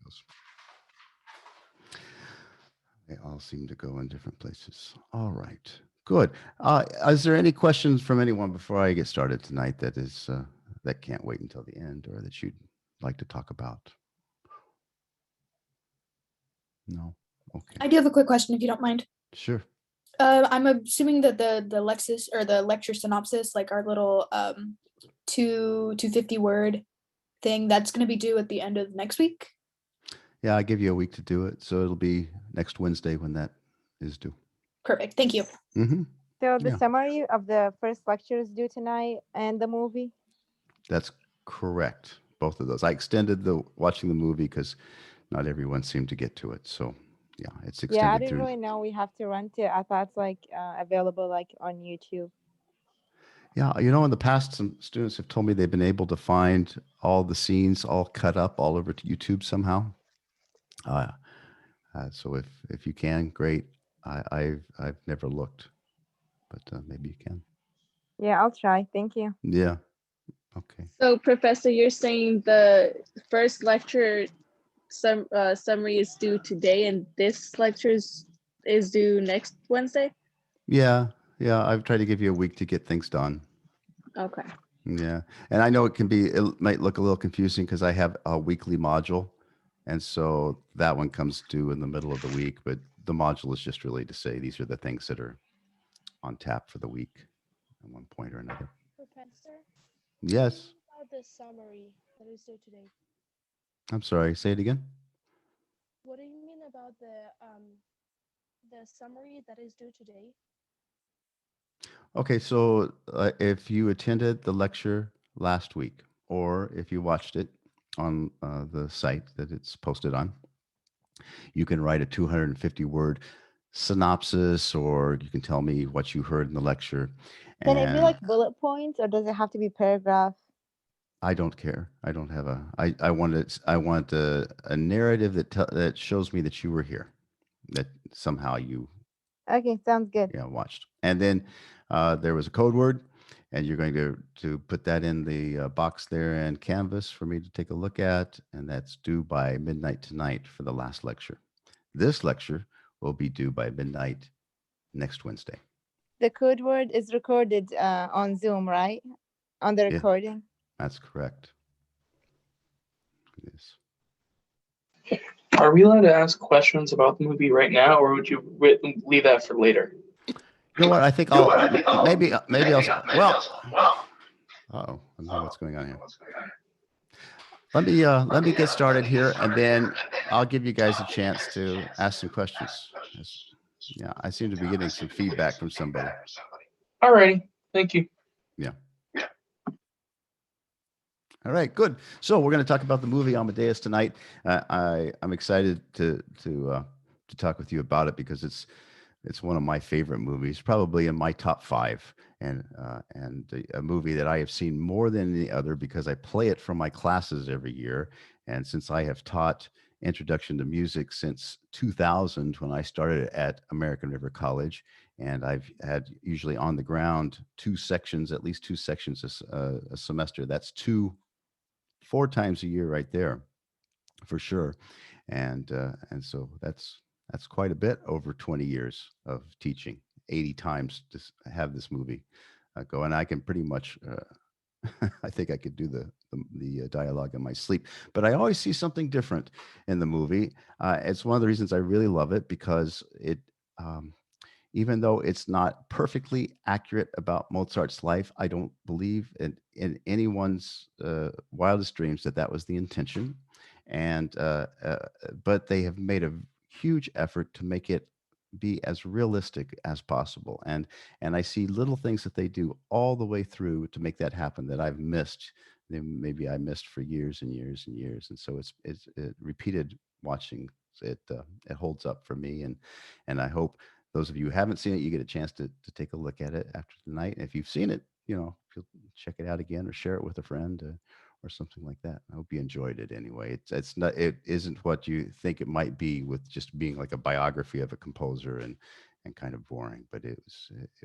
those. They all seem to go in different places. All right, good. Is there any questions from anyone before I get started tonight that can't wait until the end, or that you'd like to talk about? No. Okay. I do have a quick question, if you don't mind. Sure. I'm assuming that the Lexus or the lecture synopsis, like our little 250 word thing, that's going to be due at the end of next week. Yeah, I give you a week to do it, so it'll be next Wednesday when that is due. Perfect. Thank you. Mm-hmm. So the Yeah. summary of the first lecture is due tonight and the movie? That's correct. Both of those. I extended the watching the movie because not everyone seemed to get to it. So yeah, it's Yeah, I extended didn't through. really know we have to rent it. I thought it's like available like on YouTube. Yeah, you know, in the past, some students have told me they've been able to find all the scenes all cut up all over to YouTube somehow. So if you can, great. I've never looked, but maybe you can. Yeah, I'll try. Thank you. Yeah. Okay. So, Professor, you're saying the first lecture summary is due today, and this lecture is due next Wednesday? Yeah. Yeah. I've tried to give you a week to get things done. Okay. Yeah. And I know it might look a little confusing because I have a weekly module. And so that one comes due in the middle of the week, but the module is just really to say these are the things that are on tap for the week at one point or another. Professor? Yes. About the summary that is due today. I'm sorry. Say it again. What do you mean about the summary that is due today? Okay. So if you attended the lecture last week, or if you watched it on the site that it's posted on, you can write a 250 word synopsis, or you can tell me what you heard in the lecture. Can it be And like bullet points or does it have to be paragraph? I don't care. I don't have I want a narrative that shows me that you were here, that somehow you Okay, sounds good. watched. And then there was a code word, and you're going to put that in the box there and Canvas for me to take a look at, and that's due by midnight tonight for the last lecture. This lecture will be due by midnight next Wednesday. The code word is recorded on Zoom, right? On the Yeah. recording. That's correct. Yes. Are we allowed to ask questions about the movie right now, or would you leave that for later? You know what? I think maybe I'll. Well, I don't know what's going on here. Let me get started here, and then I'll give you guys a chance to ask some questions. Yeah, I seem to be getting some feedback from somebody. All righty, thank you. Yeah. All right, good. So we're going to talk about the movie Amadeus tonight. I'm excited to talk with you about it because it's one of my favorite movies, probably in my top 5, and a movie that I have seen more than any other because I play it for my classes every year. And since I have taught Introduction to Music since 2000, when I started at American River College, and I've had usually on the ground at least two sections a semester. That's 4 times a year right there, for sure. And so that's quite a bit over 20 years of teaching, 80 times to have this movie go. And I can pretty much, I think I could do the dialogue in my sleep, but I always see something different in the movie. It's one of the reasons I really love it, because it, even though it's not perfectly accurate about Mozart's life, I don't believe in anyone's wildest dreams that was the intention. And but they have made a huge effort to make it be as realistic as possible. And I see little things that they do all the way through to make that happen that I've missed. Maybe I missed for years and years and years. And so it's repeated watching. It holds up for me, and I hope those of you who haven't seen it, you get a chance to take a look at it after tonight. And if you've seen it, check it out again or share it with a friend or something like that. I hope you enjoyed it anyway. It isn't what you think it might be, with just being like a biography of a composer and kind of boring, but it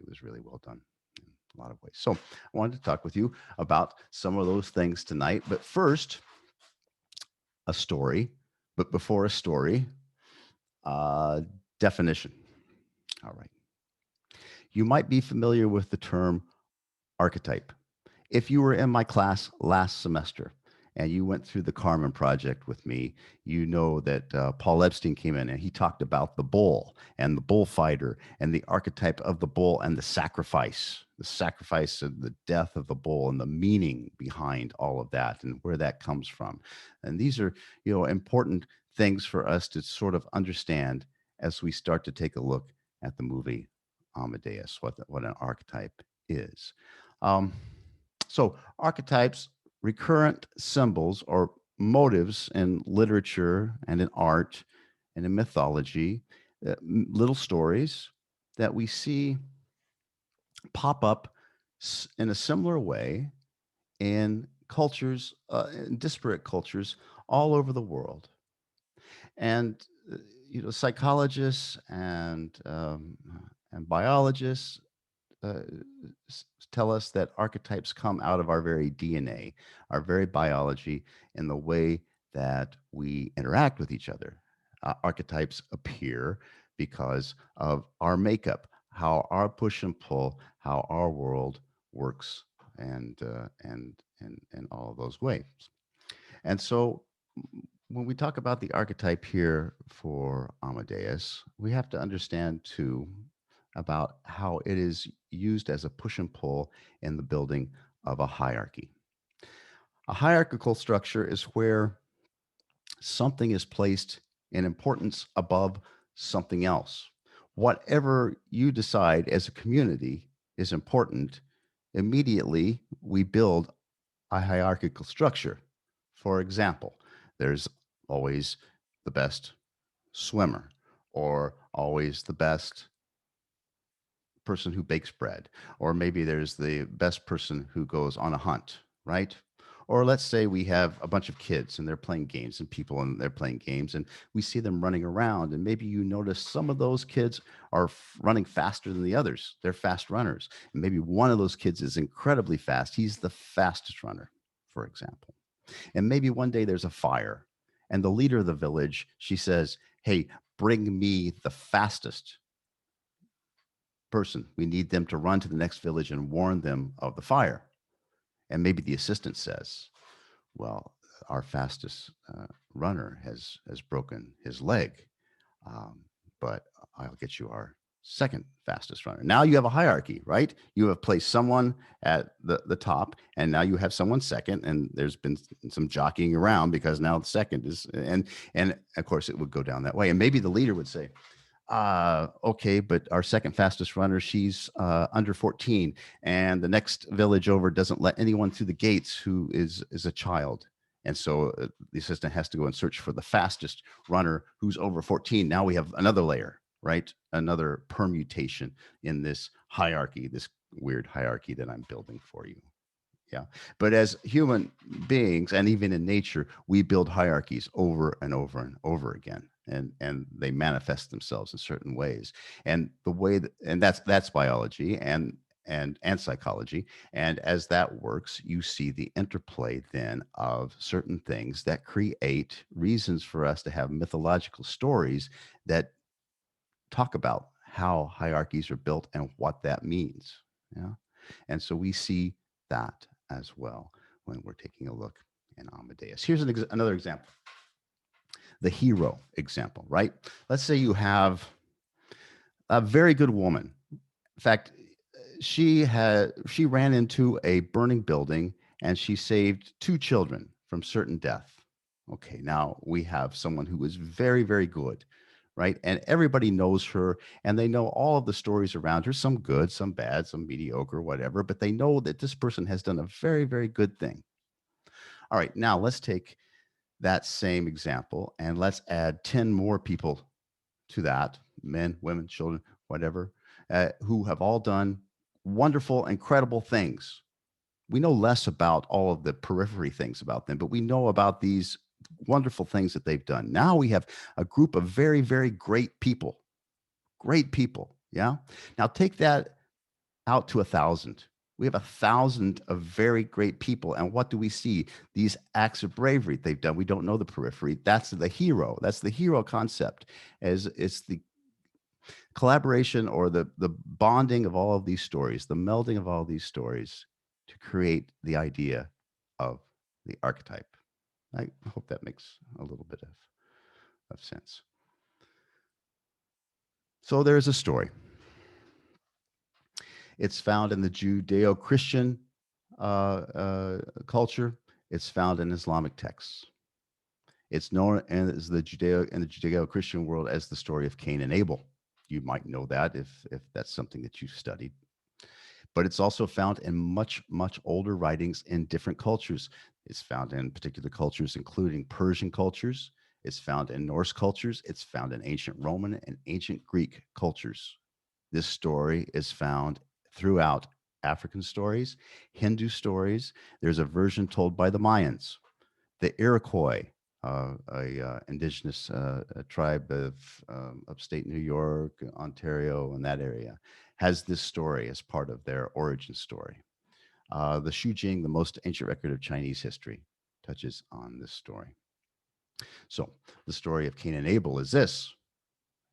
was really well done in a lot of ways. So I wanted to talk with you about some of those things tonight. But first, a story But before a story, definition. All right. You might be familiar with the term archetype. If you were in my class last semester and you went through the Carmen project with me, you know that Paul Epstein came in and he talked about the bull and the bullfighter and the archetype of the bull and the sacrifice and the death of the bull and the meaning behind all of that and where that comes from. And these are, important things for us to sort of understand as we start to take a look at the movie Amadeus, what an archetype is. So archetypes, recurrent symbols or motives in literature and in art and in mythology, little stories that we see pop up in a similar way in cultures, in disparate cultures all over the world. And psychologists and biologists tell us that archetypes come out of our very DNA, our very biology, in the way that we interact with each other. Archetypes appear because of our makeup, how our push and pull, how our world works, and all of those ways. And so, when we talk about the archetype here for Amadeus, we have to understand too about how it is used as a push and pull in the building of a hierarchy. A hierarchical structure is where something is placed in importance above something else. Whatever you decide as a community is important, immediately we build a hierarchical structure. For example, there's always the best swimmer or always the best person who bakes bread, or maybe there's the best person who goes on a hunt, right? Or let's say we have a bunch of kids and they're playing games and people and they're playing games and we see them running around, and maybe you notice some of those kids are running faster than the others. They're fast runners. And maybe one of those kids is incredibly fast. He's the fastest runner, for example. And maybe one day there's a fire and the leader of the village, she says, "Hey, bring me the fastest person. We need them to run to the next village and warn them of the fire." And maybe the assistant says, "Well, our fastest runner has broken his leg, but I'll get you our second fastest runner." Now you have a hierarchy, right? You have placed someone at the top, and now you have someone second, and there's been some jockeying around because now the second is, and of course it would go down that way. And maybe the leader would say, "Okay, but our second fastest runner, she's under 14, and the next village over doesn't let anyone through the gates who is a child." And so the assistant has to go and search for the fastest runner who's over 14. Now we have another layer, right? Another permutation in this hierarchy, this weird hierarchy that I'm building for you. Yeah. But as human beings, and even in nature, we build hierarchies over and over and over again. And they manifest themselves in certain ways. And the way that, and that's biology and psychology. And as that works, you see the interplay then of certain things that create reasons for us to have mythological stories that talk about how hierarchies are built and what that means. Yeah. And so we see that as well when we're taking a look in Amadeus. Here's another example. The hero example, right? Let's say you have a very good woman. In fact, she ran into a burning building and she saved 2 children from certain death. Okay, now we have someone who is very, very good, right? And everybody knows her and they know all of the stories around her, some good, some bad, some mediocre, whatever, but they know that this person has done a very, very good thing. All right, now let's take that same example and let's add 10 more people to that, men, women, children, whatever, who have all done wonderful, incredible things. We know less about all of the periphery things about them, but we know about these wonderful things that they've done. Now we have a group of very, very great people. Great people. Yeah. Now take that out to 1,000. We have 1,000 of very great people. And what do we see? These acts of bravery they've done. We don't know the periphery. That's the hero. That's the hero concept. As it's the collaboration or the bonding of all of these stories, the melding of all these stories to create the idea of the archetype. I hope that makes a little bit of sense. So there's a story. It's found in the Judeo-Christian culture. It's found in Islamic texts. It's known as in the Judeo-Christian world as the story of Cain and Abel. You might know that if that's something that you've studied. But it's also found in much, much older writings in different cultures. It's found in particular cultures, including Persian cultures. It's found in Norse cultures. It's found in ancient Roman and ancient Greek cultures. This story is found throughout African stories, Hindu stories. There's a version told by the Mayans, the Iroquois, indigenous tribe of upstate New York, Ontario, and that area, has this story as part of their origin story. The Shujing, the most ancient record of Chinese history, touches on this story. So the story of Cain and Abel is this.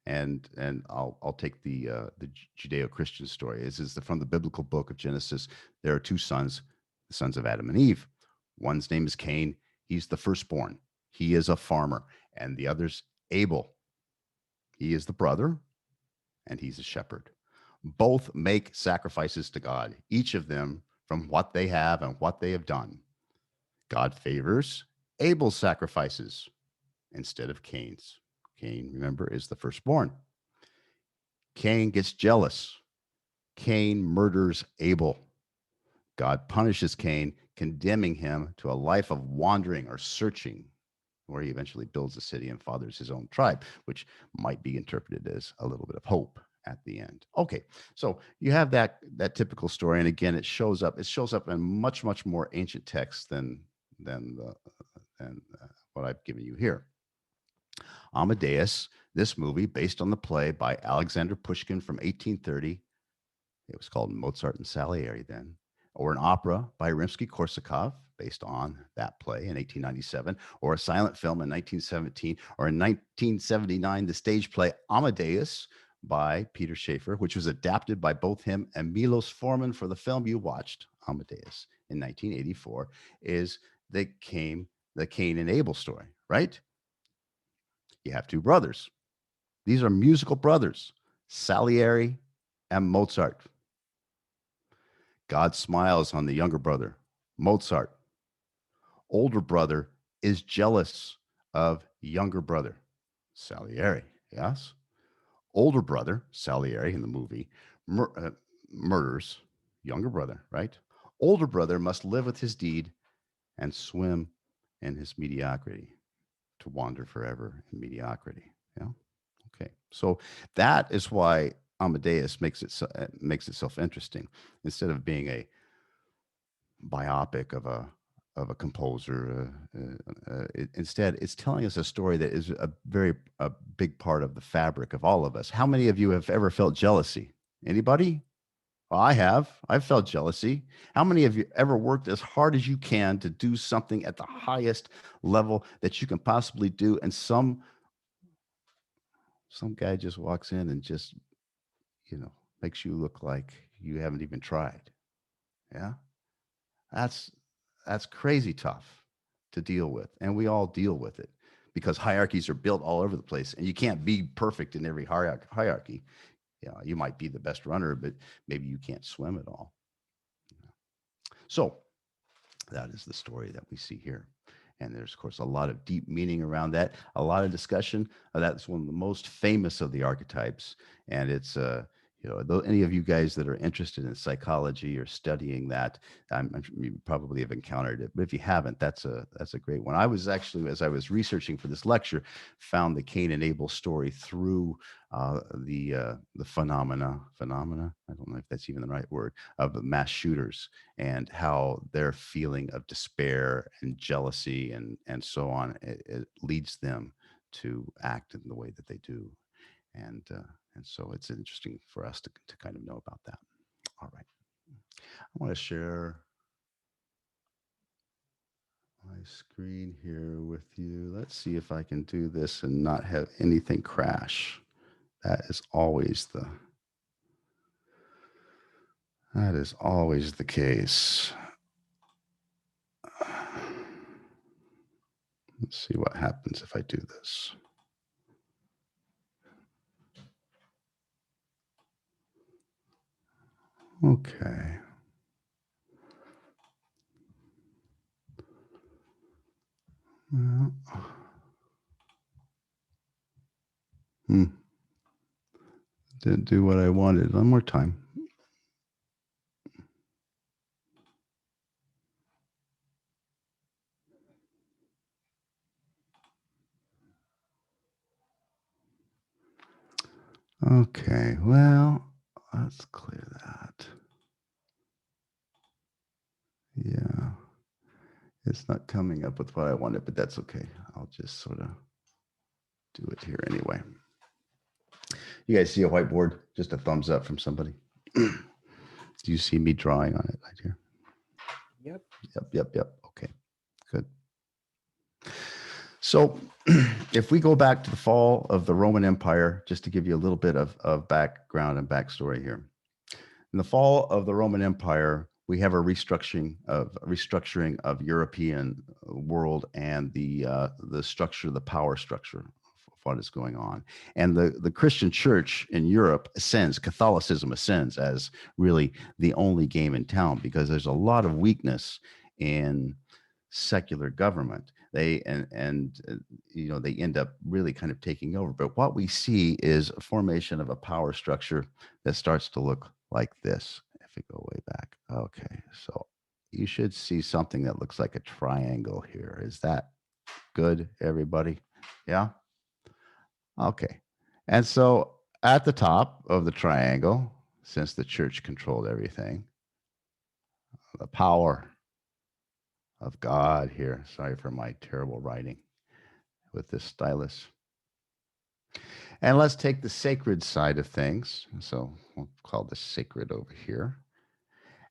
And I'll take the Judeo-Christian story. This is from the biblical book of Genesis. There are two sons, the sons of Adam and Eve. One's name is Cain. He's the firstborn. He is a farmer. And the other's Abel. He is the brother, and he's a shepherd. Both make sacrifices to God, each of them from what they have and what they have done. God favors Abel's sacrifices instead of Cain's. Cain, remember, is the firstborn. Cain gets jealous. Cain murders Abel. God punishes Cain, condemning him to a life of wandering or searching, where he eventually builds a city and fathers his own tribe, which might be interpreted as a little bit of hope at the end. Okay, so you have that typical story, and again, it shows up in much, much more ancient texts than what I've given you here. Amadeus, this movie based on the play by Alexander Pushkin from 1830. It was called Mozart and Salieri then, or an opera by Rimsky-Korsakov based on that play in 1897, or a silent film in 1917, or in 1979, the stage play Amadeus by Peter Shaffer, which was adapted by both him and Milos Forman for the film you watched, Amadeus, in 1984, is the Cain and Abel story, right? You have two brothers. These are musical brothers, Salieri and Mozart. God smiles on the younger brother, Mozart. Older brother is jealous of younger brother, Salieri. Yes. Older brother, Salieri in the movie, murders younger brother, right? Older brother must live with his deed and swim in his mediocrity, to wander forever in mediocrity. Yeah. Okay. So that is why Amadeus makes itself interesting. Instead of being a biopic of a composer, instead it's telling us a story that is a big part of the fabric of all of us. How many of you have ever felt jealousy? Anybody? Well, I have. I've felt jealousy. How many of you ever worked as hard as you can to do something at the highest level that you can possibly do, and some guy just walks in and just, makes you look like you haven't even tried? Yeah. That's crazy tough to deal with, and we all deal with it because hierarchies are built all over the place, and you can't be perfect in every hierarchy. You might be the best runner, but maybe you can't swim at all. So that is the story that we see here. And there's, of course, a lot of deep meaning around that, a lot of discussion. That's one of the most famous of the archetypes. And it's, any of you guys that are interested in psychology or studying that, you probably have encountered it. But if you haven't, that's a great one. I was actually, as I was researching for this lecture, found the Cain and Abel story through the phenomena. I don't know if that's even the right word, of mass shooters and how their feeling of despair and jealousy and so on, it leads them to act in the way that they do. And so it's interesting for us to kind of know about that. All right. I want to share my screen here with you. Let's see if I can do this and not have anything crash. That is always the case. Let's see what happens if I do this. Okay. Well, didn't do what I wanted. One more time. Okay, well, let's clear that. Yeah, it's not coming up with what I wanted, but that's okay. I'll just sort of do it here anyway. You guys see a whiteboard? Just a thumbs up from somebody. Do you see me drawing on it right here? Yep. Yep. Okay, good. So if we go back to the fall of the Roman Empire, just to give you a little bit of background and backstory here. In the fall of the Roman Empire, we have a restructuring of European world and the structure, the power structure of what is going on. And the Christian church in Europe ascends, Catholicism ascends as really the only game in town, because there's a lot of weakness in secular government. They they end up really kind of taking over. But what we see is a formation of a power structure that starts to look like this. If we go way back, okay, so you should see something that looks like a triangle here. Is that good, everybody? Yeah. Okay. And so at the top of the triangle, since the church controlled everything, the power of God here. Sorry for my terrible writing with this stylus. And let's take the sacred side of things. So we'll call this sacred over here.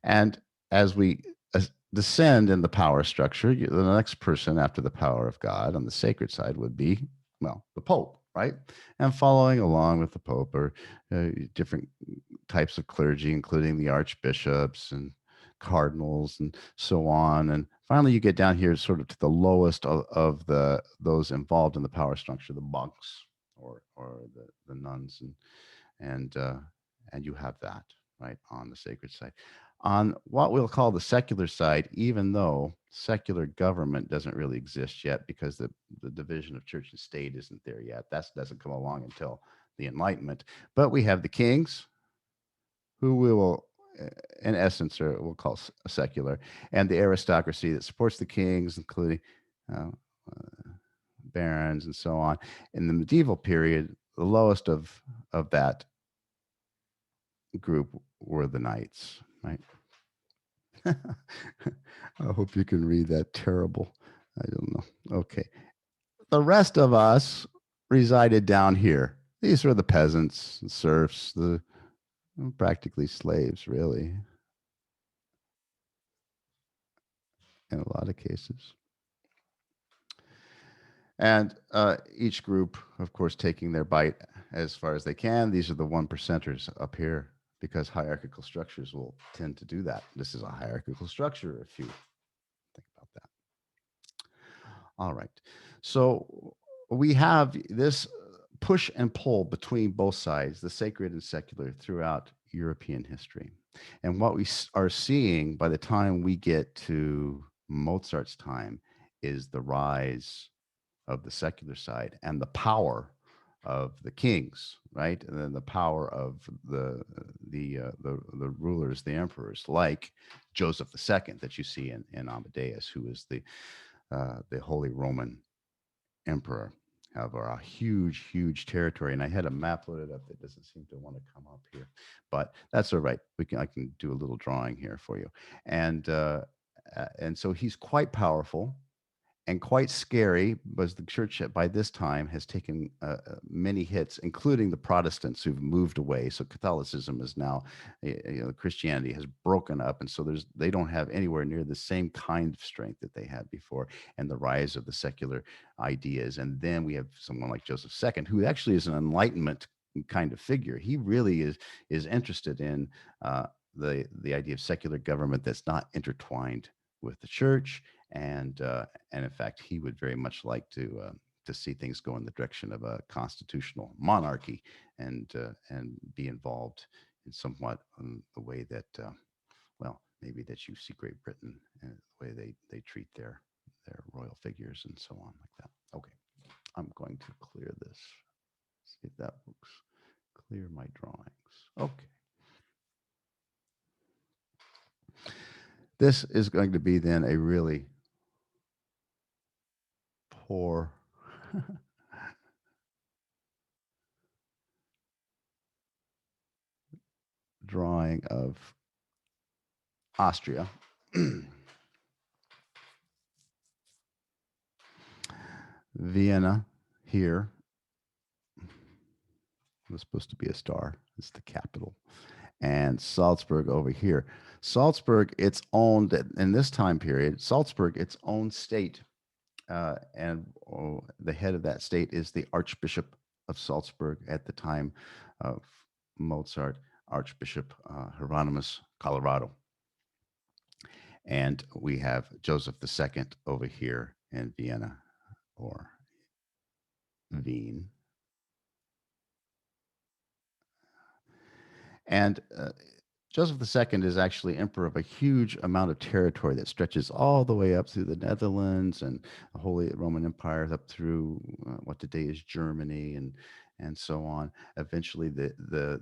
And as we descend in the power structure, the next person after the power of God on the sacred side would be, well, the Pope, right? And following along with the Pope are different types of clergy, including the archbishops and cardinals and so on. And finally, you get down here sort of to the lowest of those involved in the power structure, the monks or the nuns, and you have that right on the sacred side. On what we'll call the secular side, even though secular government doesn't really exist yet because the division of church and state isn't there yet. That doesn't come along until the Enlightenment. But we have the kings, who we will, in essence, we'll call secular, and the aristocracy that supports the kings, including barons and so on. In the medieval period, the lowest of that group were the knights, right? I hope you can read that terrible. I don't know. Okay. The rest of us resided down here. These were the peasants, the serfs, the practically slaves, really, in a lot of cases. And each group, of course, taking their bite as far as they can. These are the 1%ers up here, because hierarchical structures will tend to do that. This is a hierarchical structure, if you think about that. All right. So we have this push and pull between both sides, the sacred and secular, throughout European history. And what we are seeing by the time we get to Mozart's time is the rise of the secular side and the power of the kings, right? And then the power of the rulers, the emperors, like Joseph II that you see in Amadeus, who is the Holy Roman Emperor, have a huge territory. And I had a map loaded up that doesn't seem to want to come up here, but that's all right. I can do a little drawing here for you. And so he's quite powerful. and quite scary, was the church by this time has taken many hits, including the Protestants who've moved away. So Catholicism is now, Christianity has broken up, and so they don't have anywhere near the same kind of strength that they had before, and the rise of the secular ideas. And then we have someone like Joseph II, who actually is an Enlightenment kind of figure. He really is interested in the idea of secular government that's not intertwined with the church. And in fact, he would very much like to see things go in the direction of a constitutional monarchy, and be involved in somewhat the way that, well, maybe that you see Great Britain and the way they treat their royal figures and so on like that. Okay, I'm going to clear this. See if that works. Clear my drawings. Okay. This is going to be then a really poor drawing of Austria. Vienna here was supposed to be a star. It's the capital. And Salzburg over here. Salzburg, it's owned in this time period. Salzburg, its own state. And the head of that state is the Archbishop of Salzburg at the time of Mozart, Archbishop Hieronymus Colorado. And we have Joseph II over here in Vienna, or Wien. And Joseph II is actually emperor of a huge amount of territory that stretches all the way up through the Netherlands and the Holy Roman Empire, up through what today is Germany, and so on. Eventually, the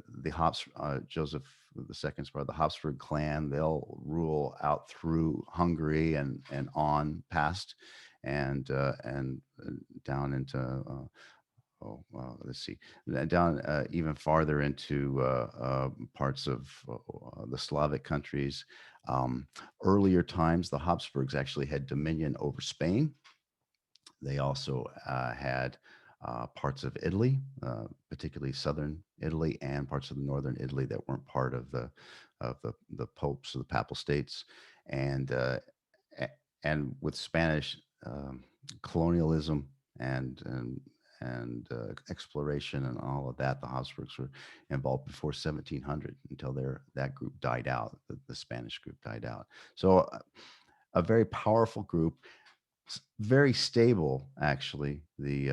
Joseph II's part of the Habsburg clan, they'll rule out through Hungary and on past and down into. Let's see, down even farther into parts of the Slavic countries. Earlier times, the Habsburgs actually had dominion over Spain. They also had parts of Italy, particularly southern Italy, and parts of the northern Italy that weren't part of the popes or the papal states. And with Spanish colonialism and exploration and all of that, the Habsburgs were involved before 1700 until that group died out. The Spanish group died out. So a very powerful group, very stable, actually, the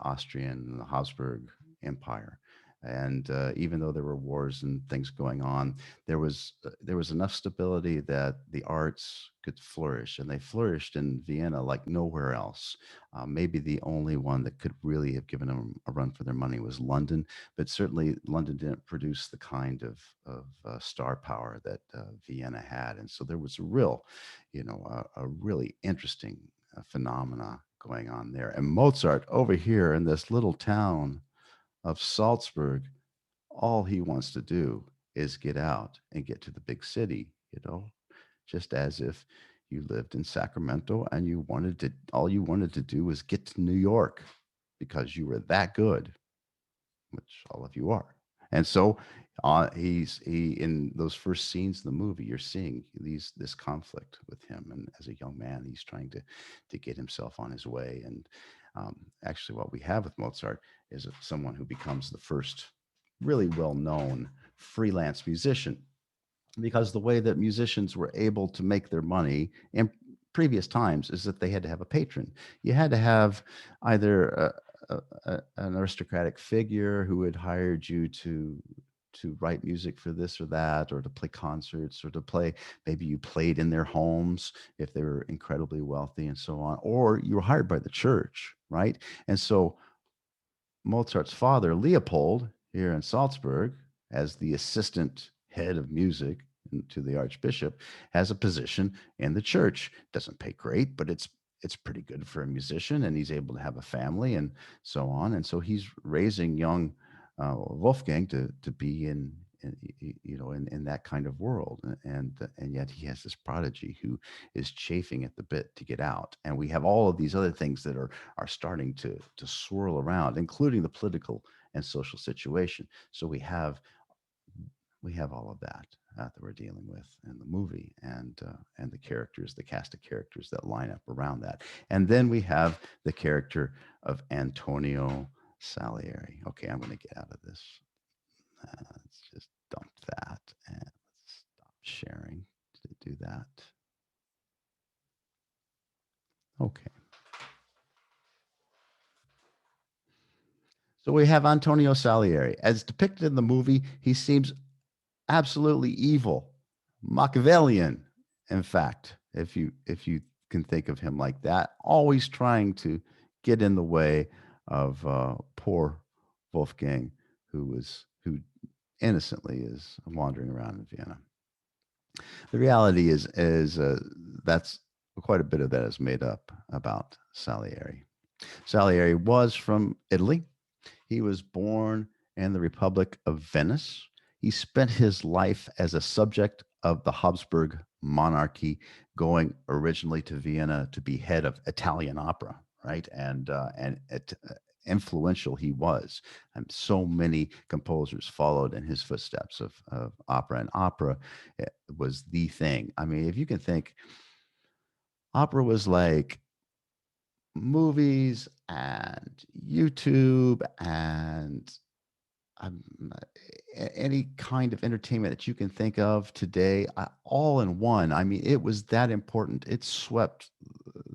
Austrian and the Habsburg Empire. And even though there were wars and things going on, there was enough stability that the arts could flourish, and they flourished in Vienna like nowhere else. Maybe the only one that could really have given them a run for their money was London, but certainly London didn't produce the kind of star power that Vienna had. And so there was a real, a really interesting phenomena going on there. And Mozart over here in this little town of Salzburg, all he wants to do is get out and get to the big city, just as if you lived in Sacramento and all you wanted to do was get to New York because you were that good, which all of you are. And so he in those first scenes of the movie, you're seeing this conflict with him. And as a young man, he's trying to get himself on his way. And actually, what we have with Mozart is someone who becomes the first really well-known freelance musician, because the way that musicians were able to make their money in previous times is that they had to have a patron. You had to have either an aristocratic figure who had hired you to write music for this or that, or to play concerts, or to play, maybe you played in their homes if they were incredibly wealthy and so on, or you were hired by the church, right? And so Mozart's father, Leopold, here in Salzburg, as the assistant head of music to the archbishop, has a position in the church. Doesn't pay great, but it's pretty good for a musician, and he's able to have a family and so on. And so he's raising young Wolfgang to be in in that kind of world, and yet he has this prodigy who is chafing at the bit to get out. And we have all of these other things that are starting to swirl around, including the political and social situation. So we have all of that that we're dealing with in the movie, and the characters, the cast of characters that line up around that. And then we have the character of Antonio Salieri. Okay, I'm going to get out of this. Let's just dump that and let's stop sharing to do that. Okay. So we have Antonio Salieri. As depicted in the movie, he seems absolutely evil, Machiavellian, in fact, if you can think of him like that, always trying to get in the way of poor Wolfgang, who innocently is wandering around in Vienna. The reality is that's quite a bit of that is made up about Salieri. Salieri was from Italy. He was born in the Republic of Venice. He spent his life as a subject of the Habsburg monarchy, going originally to Vienna to be head of Italian opera, right? And influential he was. And so many composers followed in his footsteps of opera, and opera was the thing. I mean, if you can think, opera was like movies and YouTube and any kind of entertainment that you can think of today, all in one. I mean, it was that important. It swept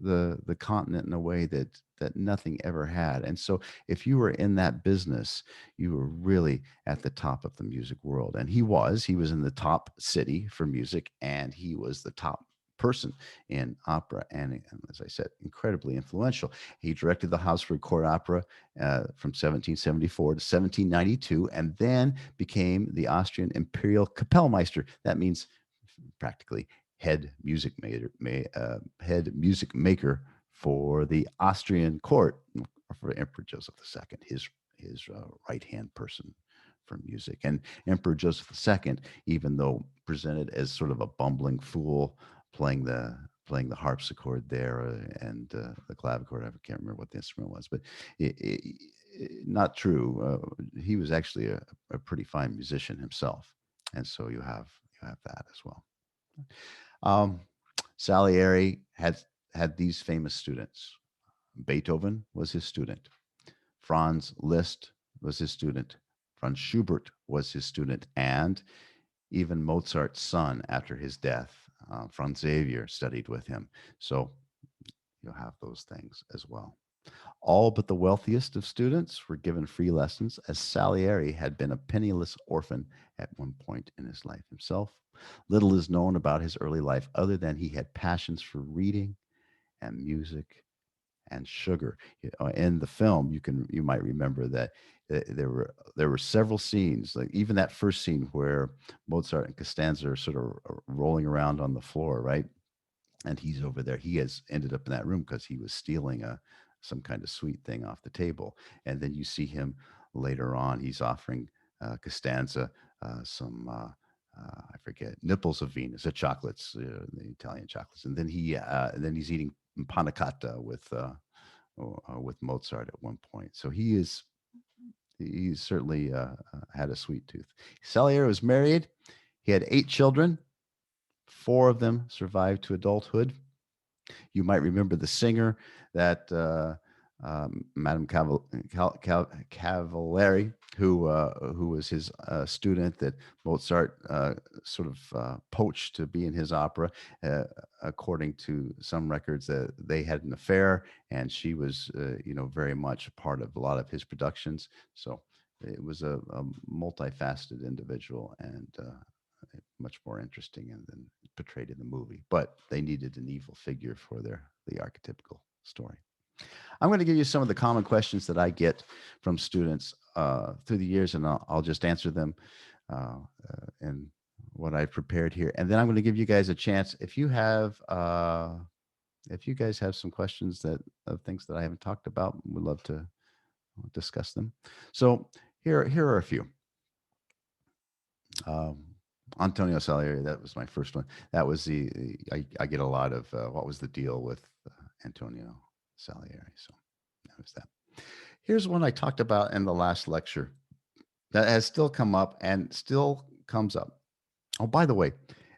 the continent in a way that nothing ever had. And so if you were in that business, you were really at the top of the music world. And he was in the top city for music, and he was the top person in opera, and as I said, incredibly influential. He directed the Habsburg Court Opera from 1774 to 1792, and then became the Austrian Imperial Kapellmeister. That means practically head music maker for the Austrian court, for Emperor Joseph II, his right-hand person for music. And Emperor Joseph II, even though presented as sort of a bumbling fool, playing the harpsichord there and the clavichord. I can't remember what the instrument was, but not true. He was actually a pretty fine musician himself, and so you have that as well. Salieri had these famous students. Beethoven was his student. Franz Liszt was his student. Franz Schubert was his student, and even Mozart's son, after his death, Franz Xavier, studied with him. So you'll have those things as well. All but the wealthiest of students were given free lessons, as Salieri had been a penniless orphan at one point in his life himself. Little is known about his early life other than he had passions for reading and music and sugar. In the film, you might remember that there were several scenes, like even that first scene where Mozart and Costanza are sort of rolling around on the floor, right? And he's over there. He has ended up in that room because he was stealing some kind of sweet thing off the table. And then you see him later on. He's offering Costanza some. I forget, nipples of Venus, chocolates, the Italian chocolates, and then he's eating panna cotta with Mozart at one point. So he's certainly had a sweet tooth. Salieri was married. He had 8 children. 4 of them survived to adulthood. You might remember the singer that Madame Cavalieri, who was his student that Mozart sort of poached to be in his opera. According to some records, they had an affair, and she was, very much a part of a lot of his productions. So it was a multifaceted individual, and much more interesting than portrayed in the movie. But they needed an evil figure for the archetypical story. I'm going to give you some of the common questions that I get from students through the years, and I'll just answer them in what I've prepared here. And then I'm going to give you guys a chance, if you guys have some questions of things that I haven't talked about, we'd love to discuss them. So here are a few. Antonio Salieri, that was my first one. That was I get a lot of what was the deal with Antonio Salieri. So that was that. Here's one I talked about in the last lecture that has still come up and still comes up. Oh, by the way,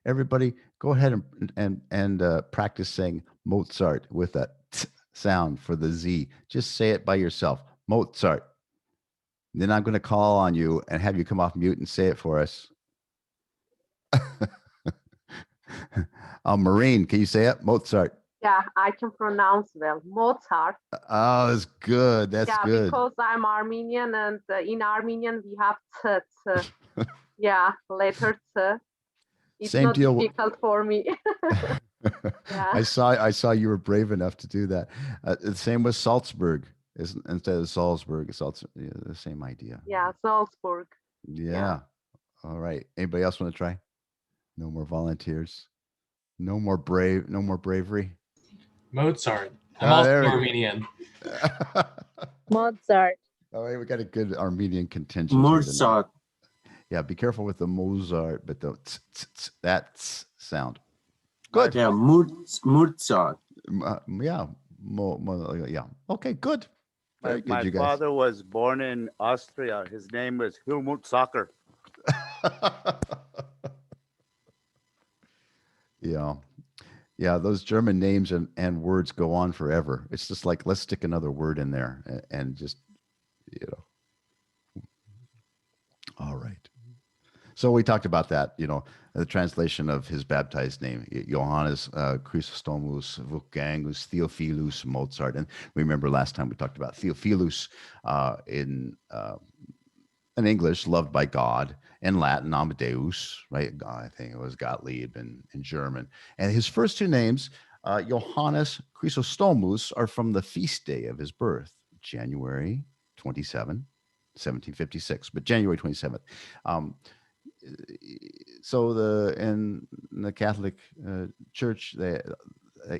everybody go ahead and practice saying Mozart with a t sound for the Z. Just say it by yourself, Mozart. Then I'm going to call on you and have you come off mute and say it for us. Maureen, can you say it? Mozart. Yeah, I can pronounce well. Mozart. Oh, that's good. That's yeah, good. because I'm Armenian, and in Armenian we have t. Yeah, letter t. It's Same not deal. difficult for me. Yeah. I saw you were brave enough to do that. The same with Salzburg. Instead of Salzburg, it's also the same idea. Yeah, Salzburg. Yeah. All right. Anybody else want to try? No more volunteers. No more bravery. Mozart. I'm also there we go. Armenian. Mozart. All right, we got a good Armenian contingent. here tonight. Mozart. Yeah, be careful with the Mozart, but the that sound. Good. Yeah, Mozart. Yeah. Yeah. Okay, good. Very good, My you guys. father was born in Austria. His name was Helmut Soccer. Yeah. Yeah, those German names and words go on forever. It's just like, let's stick another word in there and just, All right. So we talked about that, the translation of his baptized name, Johannes Chrysostomus Wolfgangus Theophilus Mozart. And remember last time we talked about Theophilus in English, loved by God, in Latin, Amadeus, right? I think it was Gottlieb in German. And his first two names, Johannes Chrysostomus, are from the feast day of his birth, January 27, 1756, but January 27th. So in the Catholic Church,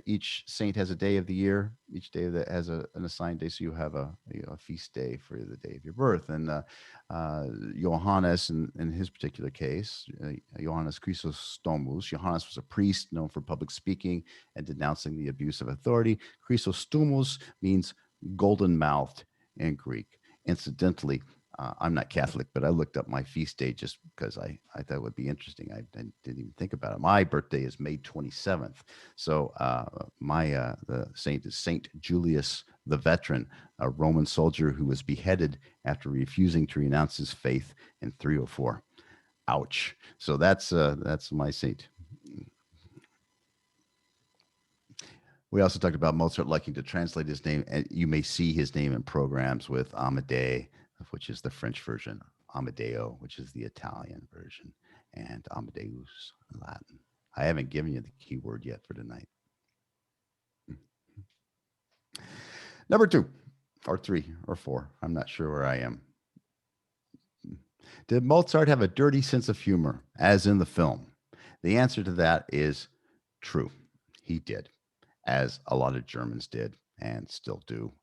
each saint has a day of the year. Each day that has an assigned day. So you have a feast day for the day of your birth. And Johannes, in his particular case, Johannes Chrysostomus. Johannes was a priest known for public speaking and denouncing the abuse of authority. Chrysostomus means golden-mouthed in Greek. Incidentally, I'm not Catholic, but I looked up my feast day just because I thought it would be interesting. I didn't even think about it. My birthday is May 27th. So the saint is Saint Julius the Veteran, a Roman soldier who was beheaded after refusing to renounce his faith in 304. Ouch. So that's my saint. We also talked about Mozart liking to translate his name, and you may see his name in programs with Amadeus, which is the French version, Amadeo, which is the Italian version, and Amadeus in Latin. I haven't given you the keyword yet for tonight. Number 2, or 3, or 4. I'm not sure where I am. Did Mozart have a dirty sense of humor, as in the film? The answer to that is true. He did, as a lot of Germans did and still do.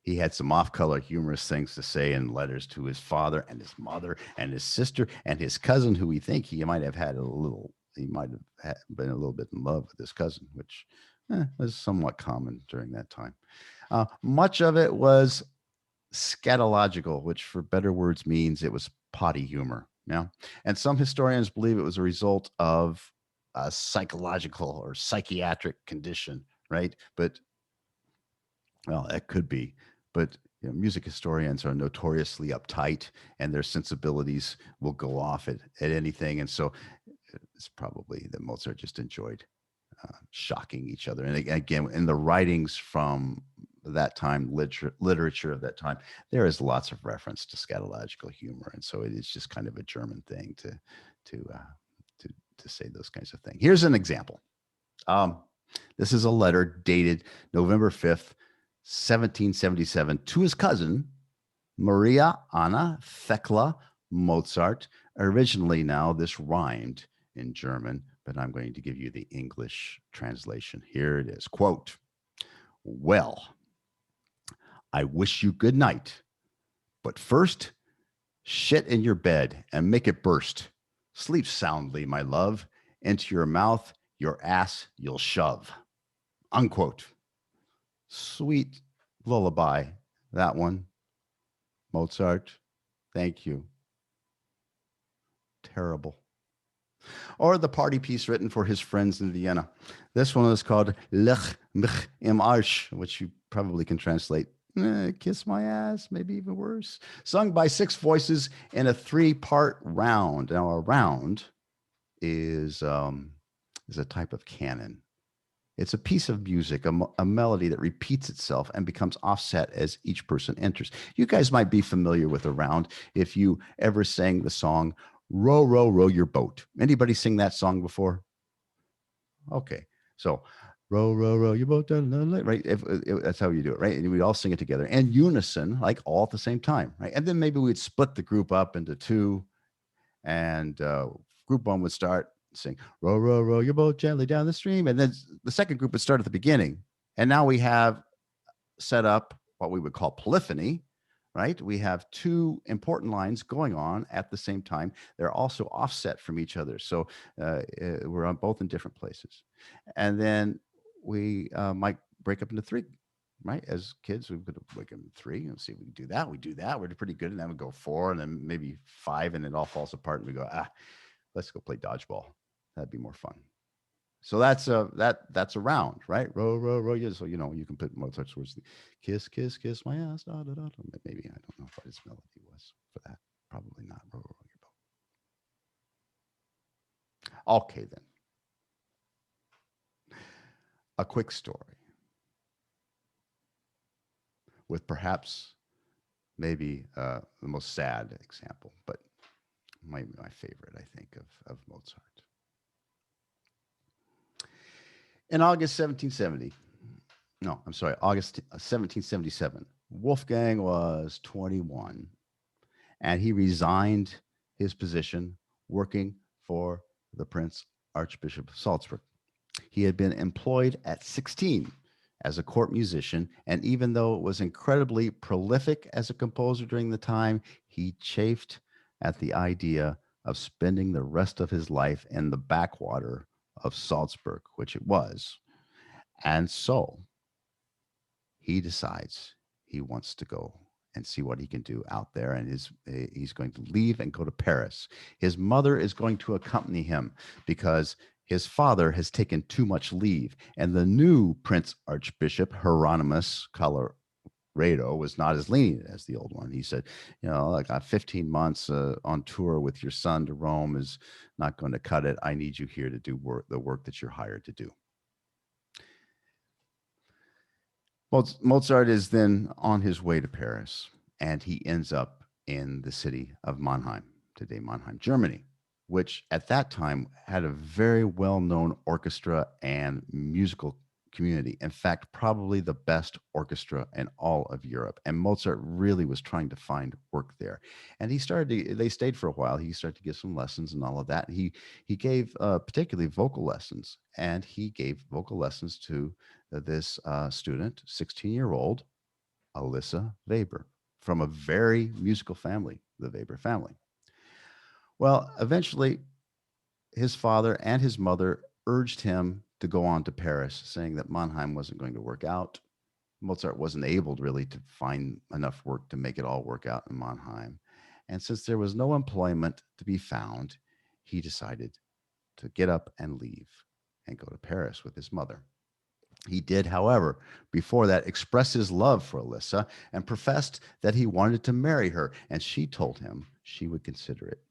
He had some off-color humorous things to say in letters to his father and his mother and his sister and his cousin, who he might have been a little bit in love with his cousin, which was somewhat common during that time. Much of it was scatological, which for better words means it was potty humor. Yeah. And some historians believe it was a result of a psychological or psychiatric condition, right? But, well, that could be. But music historians are notoriously uptight, and their sensibilities will go off at anything. And so it's probably that Mozart just enjoyed shocking each other. And again, in the writings from that time, literature of that time, there is lots of reference to scatological humor. And so it is just kind of a German thing to say those kinds of things. Here's an example. This is a letter dated November 5th, 1777 to his cousin, Maria Anna Thekla Mozart. Originally, now this rhymed in German, but I'm going to give you the English translation. Here it is. Quote, "Well, I wish you good night, but first, shit in your bed and make it burst. Sleep soundly, my love. Into your mouth, your ass you'll shove. Unquote. Sweet lullaby, that one. Mozart, thank you. Terrible. Or the party piece written for his friends in Vienna. This one is called Leck, mich, Arsch, which you probably can translate, kiss my ass, maybe even worse. Sung by 6 voices in a 3-part round. Now, a round is a type of canon. It's a piece of music, a melody that repeats itself and becomes offset as each person enters. You guys might be familiar with a round if you ever sang the song Row, Row, Row Your Boat. Anybody sing that song before? Okay, so row, row, row your boat, right? That's how you do it, right? And we'd all sing it together and unison, like all at the same time, right? And then maybe we'd split the group up into 2, and group 1 would start sing row, row, row your boat gently down the stream, and then the second group would start at the beginning. And now we have set up what we would call polyphony, right? We have 2 important lines going on at the same time. They're also offset from each other, so we're on both in different places. And then we might break up into 3, right? As kids, we could break up into 3 and see if we can do that. We do that, we're pretty good, and then we go 4, and then maybe 5, and it all falls apart, and we go, let's go play dodgeball. That'd be more fun. So that's a round, right? Row, row, row. Yeah, so you can put Mozart's words. Kiss, kiss, kiss my ass. Da, da, da. Maybe I don't know what his melody was for that. Probably not. Row, row your boat. Okay, then. A quick story with perhaps maybe the most sad example, but my favorite, I think, of Mozart. In August 1777, Wolfgang was 21, and he resigned his position working for the Prince Archbishop of Salzburg. He had been employed at 16 as a court musician, and even though it was incredibly prolific as a composer during the time, he chafed at the idea of spending the rest of his life in the backwater of Salzburg, which it was. And so he decides he wants to go and see what he can do out there, and he's going to leave and go to Paris. His mother is going to accompany him because his father has taken too much leave, and the new Prince Archbishop, Hieronymus Colloredo, was not as lenient as the old one. He said, like 15 months on tour with your son to Rome is not going to cut it. I need you here to do the work that you're hired to do. Mozart is then on his way to Paris, and he ends up in the city of Mannheim, today Mannheim, Germany, which at that time had a very well-known orchestra and musical community. In fact, probably the best orchestra in all of Europe. And Mozart really was trying to find work there. And they stayed for a while. He started to give some lessons and all of that. He gave particularly vocal lessons, and he gave vocal lessons to this student, 16-year-old Alyssa Weber, from a very musical family, the Weber family. Well, eventually, his father and his mother urged him to go on to Paris, saying that Mannheim wasn't going to work out. Mozart wasn't able really to find enough work to make it all work out in Mannheim. And since there was no employment to be found, he decided to get up and leave and go to Paris with his mother. He did, however, before that, express his love for Alyssa and professed that he wanted to marry her, and she told him she would consider it.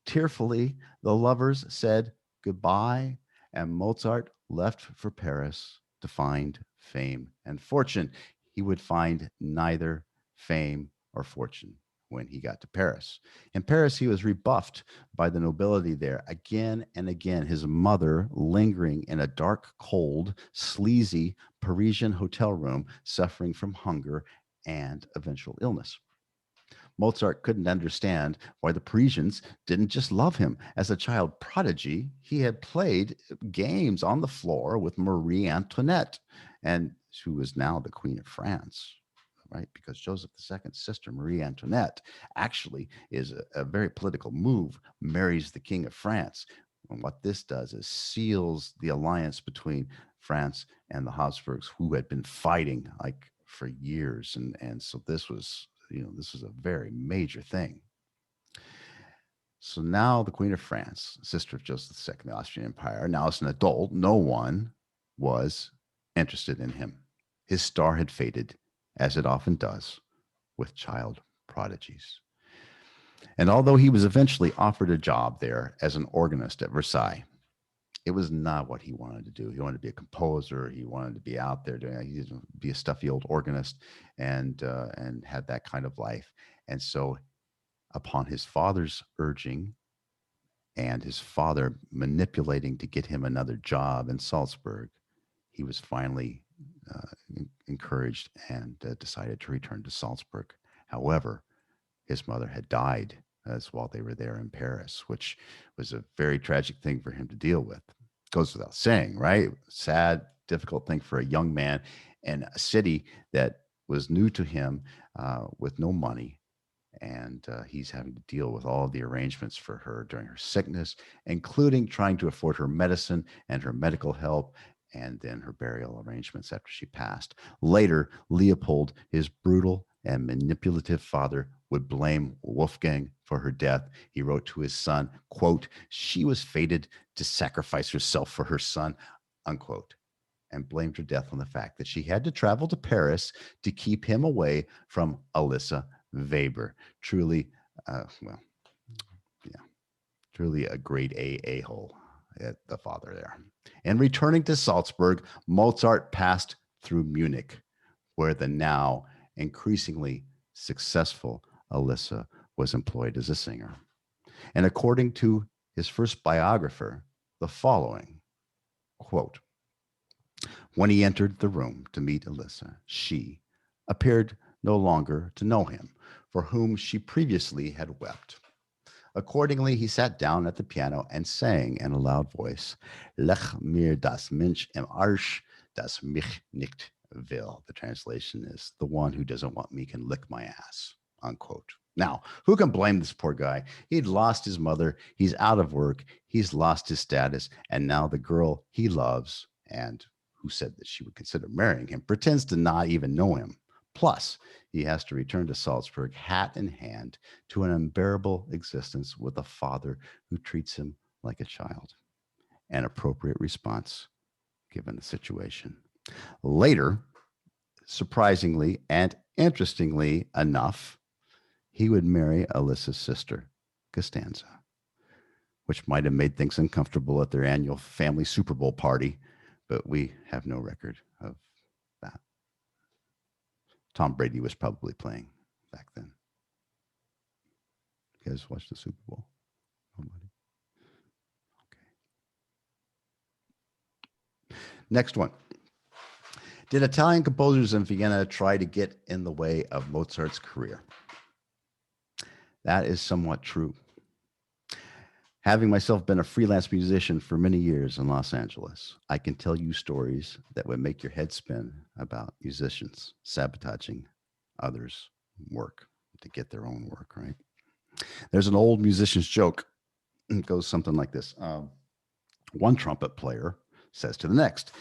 Tearfully, the lovers said goodbye, and Mozart left for Paris to find fame and fortune. He would find neither fame or fortune when he got to Paris. In Paris, he was rebuffed by the nobility there again and again, his mother lingering in a dark, cold, sleazy Parisian hotel room, suffering from hunger and eventual illness. Mozart couldn't understand why the Parisians didn't just love him. As a child prodigy, he had played games on the floor with Marie Antoinette, and who was now the Queen of France, right? Because Joseph II's sister, Marie Antoinette, actually is a very political move, marries the King of France. And what this does is seals the alliance between France and the Habsburgs, who had been fighting like for years. And so this was, this was a very major thing. So now the Queen of France, sister of Joseph II, the Austrian Empire, now as an adult, no one was interested in him. His star had faded, as it often does, with child prodigies. And although he was eventually offered a job there as an organist at Versailles, it was not what he wanted to do. He wanted to be a composer. He wanted to be out there doing, he didn't be a stuffy old organist and had that kind of life. And so upon his father's urging and his father manipulating to get him another job in Salzburg, he was finally encouraged and decided to return to Salzburg. However, his mother had died while they were there in Paris, which was a very tragic thing for him to deal with. Goes without saying, right? Sad, difficult thing for a young man in a city that was new to him, with no money. And he's having to deal with all of the arrangements for her during her sickness, including trying to afford her medicine and her medical help, and then her burial arrangements after she passed. Later, Leopold, his brutal and manipulative father, would blame Wolfgang for her death. He wrote to his son, quote, "She was fated to sacrifice herself for her son," unquote, and blamed her death on the fact that she had to travel to Paris to keep him away from Alyssa Weber. Truly, truly a grade A-hole at the father there. And returning to Salzburg, Mozart passed through Munich, where the now increasingly successful Alyssa was employed as a singer. And according to his first biographer, the following, quote, "When he entered the room to meet Alyssa, she appeared no longer to know him, for whom she previously had wept. Accordingly, he sat down at the piano and sang in a loud voice, 'Leck mir das mich im Arsch, das mich nicht will.' The translation is, 'The one who doesn't want me can lick my ass,' unquote. Now, who can blame this poor guy? He'd lost his mother, he's out of work, he's lost his status, and now the girl he loves, and who said that she would consider marrying him, pretends to not even know him. Plus, he has to return to Salzburg, hat in hand, to an unbearable existence with a father who treats him like a child. An appropriate response, given the situation. Later, surprisingly and interestingly enough, he would marry Alyssa's sister, Costanza, which might have made things uncomfortable at their annual family Super Bowl party, but we have no record of that. Tom Brady was probably playing back then. You guys watched the Super Bowl? Nobody? Okay. Next one. Did Italian composers in Vienna try to get in the way of Mozart's career? That is somewhat true. Having myself been a freelance musician for many years in Los Angeles, I can tell you stories that would make your head spin about musicians sabotaging others' work to get their own work, right? There's an old musician's joke. It goes something like this. One trumpet player says to the next,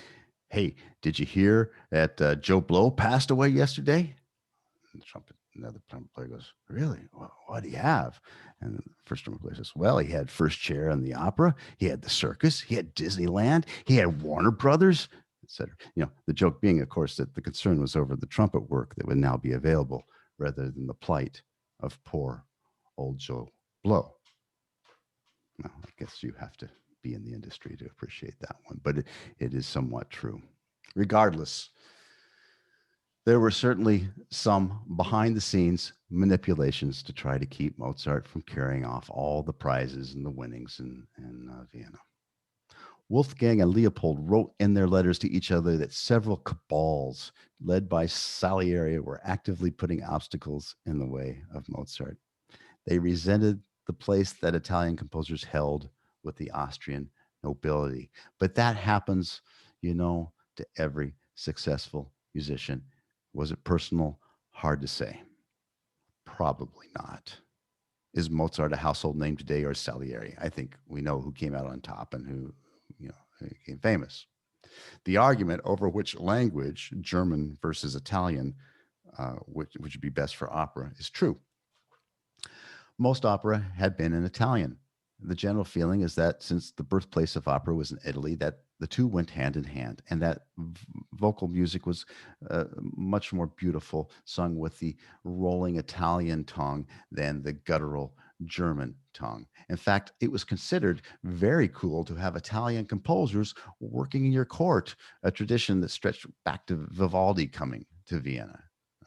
"Hey, did you hear that Joe Blow passed away yesterday?" And another trumpet player goes, "Really? Well, what do you have?" And the first trumpet player says, "Well, he had first chair in the opera, he had the circus, he had Disneyland, he had Warner Brothers, etc." The joke being, of course, that the concern was over the trumpet work that would now be available rather than the plight of poor old Joe Blow. Well, I guess you have to be in the industry to appreciate that one, but it is somewhat true. Regardless, there were certainly some behind the scenes manipulations to try to keep Mozart from carrying off all the prizes and the winnings in Vienna. Wolfgang and Leopold wrote in their letters to each other that several cabals led by Salieri were actively putting obstacles in the way of Mozart. They resented the place that Italian composers held with the Austrian nobility. But that happens, to every successful musician. Was it personal? Hard to say. Probably not. Is Mozart a household name today, or Salieri? I think we know who came out on top and who became famous. The argument over which language, German versus Italian, which would be best for opera, is true. Most opera had been in Italian. The general feeling is that since the birthplace of opera was in Italy, that the two went hand in hand, and that vocal music was much more beautiful, sung with the rolling Italian tongue than the guttural German tongue. In fact, it was considered very cool to have Italian composers working in your court, a tradition that stretched back to Vivaldi coming to Vienna.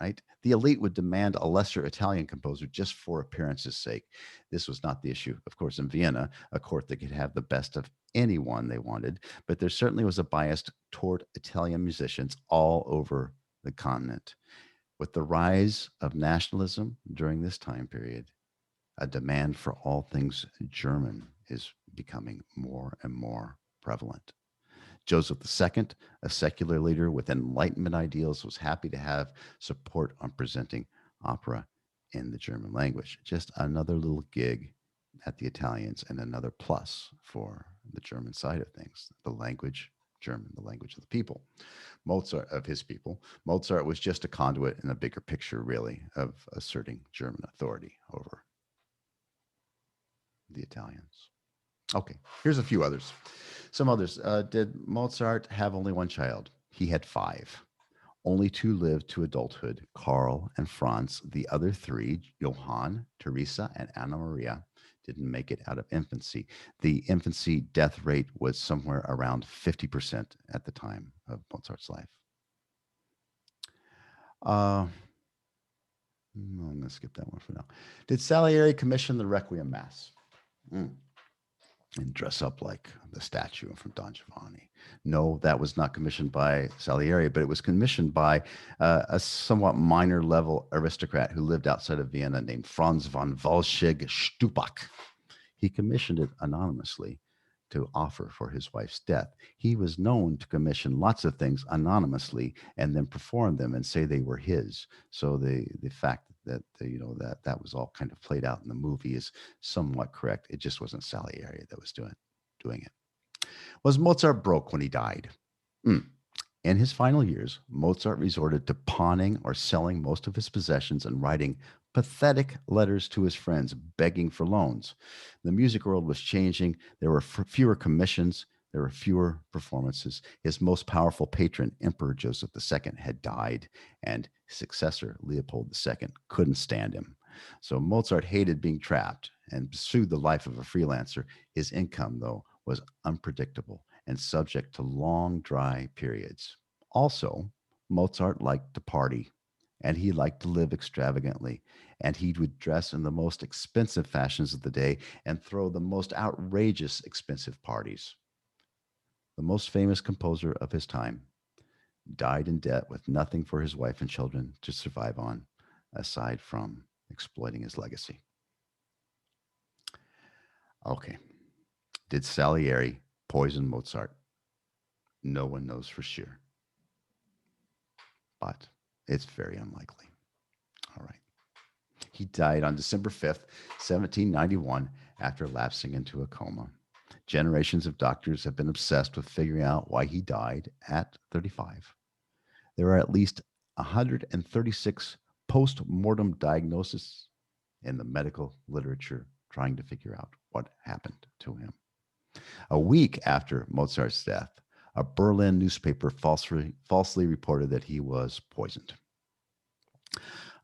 Right? The elite would demand a lesser Italian composer just for appearance's sake. This was not the issue, of course, in Vienna, a court that could have the best of anyone they wanted, but there certainly was a bias toward Italian musicians all over the continent. With the rise of nationalism during this time period, a demand for all things German is becoming more and more prevalent. Joseph II, a secular leader with Enlightenment ideals, was happy to have support on presenting opera in the German language. Just another little gig at the Italians and another plus for the German side of things. The language, German, the language of the people. Mozart, of his people. Mozart was just a conduit in a bigger picture, really, of asserting German authority over the Italians. Okay, here's a few others. Some others. Did Mozart have only one child? He had 5. Only 2 lived to adulthood, Karl and Franz. The other 3, Johann, Teresa, and Anna Maria, didn't make it out of infancy. The infancy death rate was somewhere around 50% at the time of Mozart's life. I'm going to skip that one for now. Did Salieri commission the Requiem Mass? And dress up like the statue from Don Giovanni? No, that was not commissioned by Salieri, but it was commissioned by a somewhat minor level aristocrat who lived outside of Vienna named Franz von Walschig-Stupak. He commissioned it anonymously to offer for his wife's death. He was known to commission lots of things anonymously and then perform them and say they were his. So the fact that that was all kind of played out in the movie is somewhat correct. It just wasn't Salieri that was doing it. Was Mozart broke when he died? In his final years, Mozart resorted to pawning or selling most of his possessions and writing pathetic letters to his friends, begging for loans. The music world was changing. There were fewer commissions. There were fewer performances. His most powerful patron, Emperor Joseph II, had died, and his successor, Leopold II, couldn't stand him. So Mozart hated being trapped and pursued the life of a freelancer. His income, though, was unpredictable and subject to long, dry periods. Also, Mozart liked to party, and he liked to live extravagantly, and he would dress in the most expensive fashions of the day and throw the most outrageous expensive parties. The most famous composer of his time died in debt with nothing for his wife and children to survive on, aside from exploiting his legacy. Okay. Did Salieri poison Mozart? No one knows for sure, but it's very unlikely. All right. He died on December 5th, 1791, after lapsing into a coma. Generations of doctors have been obsessed with figuring out why he died at 35. There are at least 136 post-mortem diagnoses in the medical literature trying to figure out what happened to him. A week after Mozart's death, a Berlin newspaper falsely reported that he was poisoned.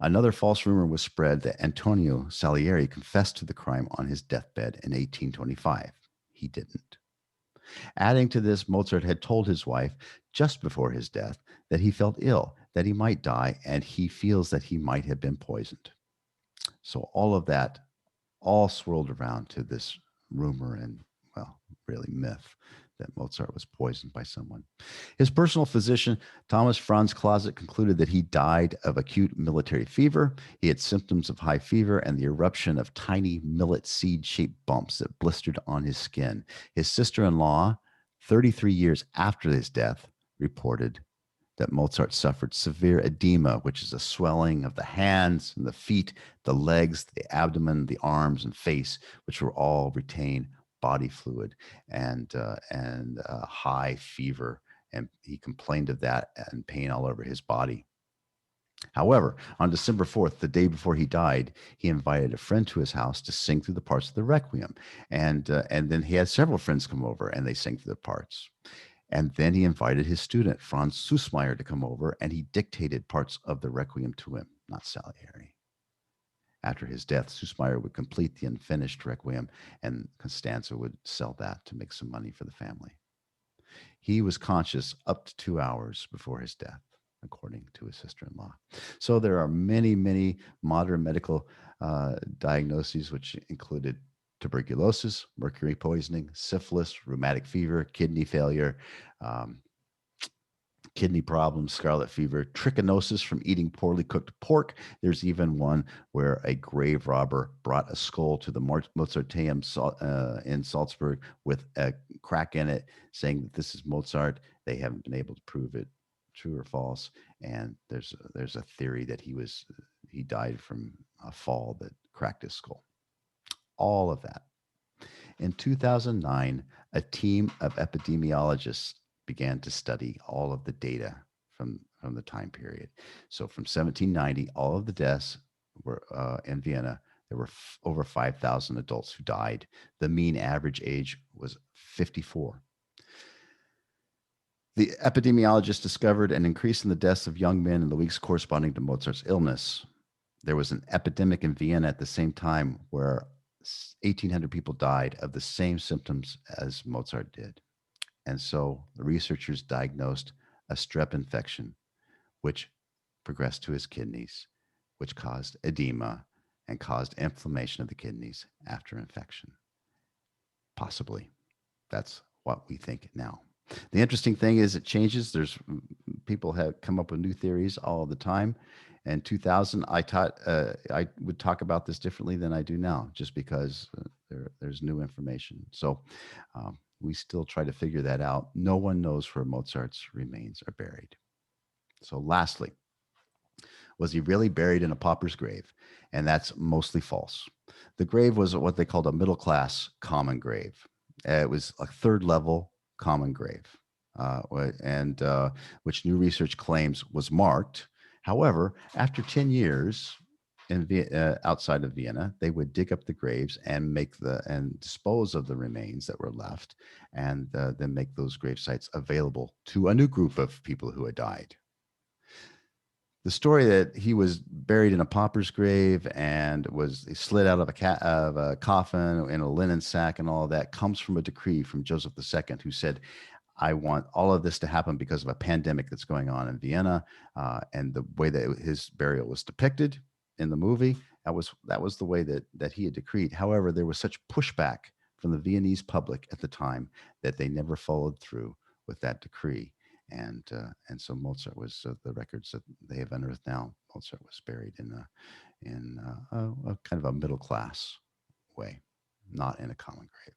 Another false rumor was spread that Antonio Salieri confessed to the crime on his deathbed in 1825. He didn't. Adding to this, Mozart had told his wife just before his death that he felt ill, that he might die, and he feels that he might have been poisoned. So all of that all swirled around to this rumor and, well, really myth that Mozart was poisoned by someone. His personal physician, Thomas Franz Closet, concluded that he died of acute military fever. He had symptoms of high fever and the eruption of tiny millet seed-shaped bumps that blistered on his skin. His sister-in-law, 33 years after his death, reported that Mozart suffered severe edema, which is a swelling of the hands and the feet, the legs, the abdomen, the arms and face, which were all retain body fluid and high fever. And he complained of that and pain all over his body. However, on December 4th, the day before he died, he invited a friend to his house to sing through the parts of the Requiem. And then he had several friends come over and they sang through the parts. And then he invited his student, Franz Süssmayr, to come over, and he dictated parts of the Requiem to him, not Salieri. After his death, Süssmayr would complete the unfinished Requiem, and Constanza would sell that to make some money for the family. He was conscious up to 2 hours before his death, according to his sister-in-law. So there are many, many modern medical diagnoses, which included tuberculosis, mercury poisoning, syphilis, rheumatic fever, kidney failure, kidney problems, scarlet fever, trichinosis from eating poorly cooked pork. There's even one where a grave robber brought a skull to the Mozarteum in Salzburg with a crack in it, saying that this is Mozart. They haven't been able to prove it true or false. And there's a theory that he died from a fall that cracked his skull. All of that. In 2009, a team of epidemiologists began to study all of the data from the time period. So from 1790, all of the deaths were in Vienna. There were over 5,000 adults who died. The mean average age was 54. The epidemiologists discovered an increase in the deaths of young men in the weeks corresponding to Mozart's illness. There was an epidemic in Vienna at the same time where 1,800 people died of the same symptoms as Mozart did. And so the researchers diagnosed a strep infection, which progressed to his kidneys, which caused edema and caused inflammation of the kidneys after infection. Possibly. That's what we think now. The interesting thing is it changes. People have come up with new theories all the time. In 2000, I would talk about this differently than I do now, just because there's new information. So we still try to figure that out. No one knows where Mozart's remains are buried. So lastly, was he really buried in a pauper's grave? And that's mostly false. The grave was what they called a middle-class common grave. It was a third-level common grave, which new research claims was marked. However, after 10 years outside of Vienna, they would dig up the graves and dispose of the remains that were left, and then make those grave sites available to a new group of people who had died. The story that he was buried in a pauper's grave and was slid out of a coffin in a linen sack and all of that comes from a decree from Joseph II, who said, I want all of this to happen because of a pandemic that's going on in Vienna. And the way that his burial was depicted in the movie, that was the way that he had decreed. However, there was such pushback from the Viennese public at the time that they never followed through with that decree. And so Mozart was, the records that they have unearthed now, Mozart was buried in a kind of a middle class way, not in a common grave.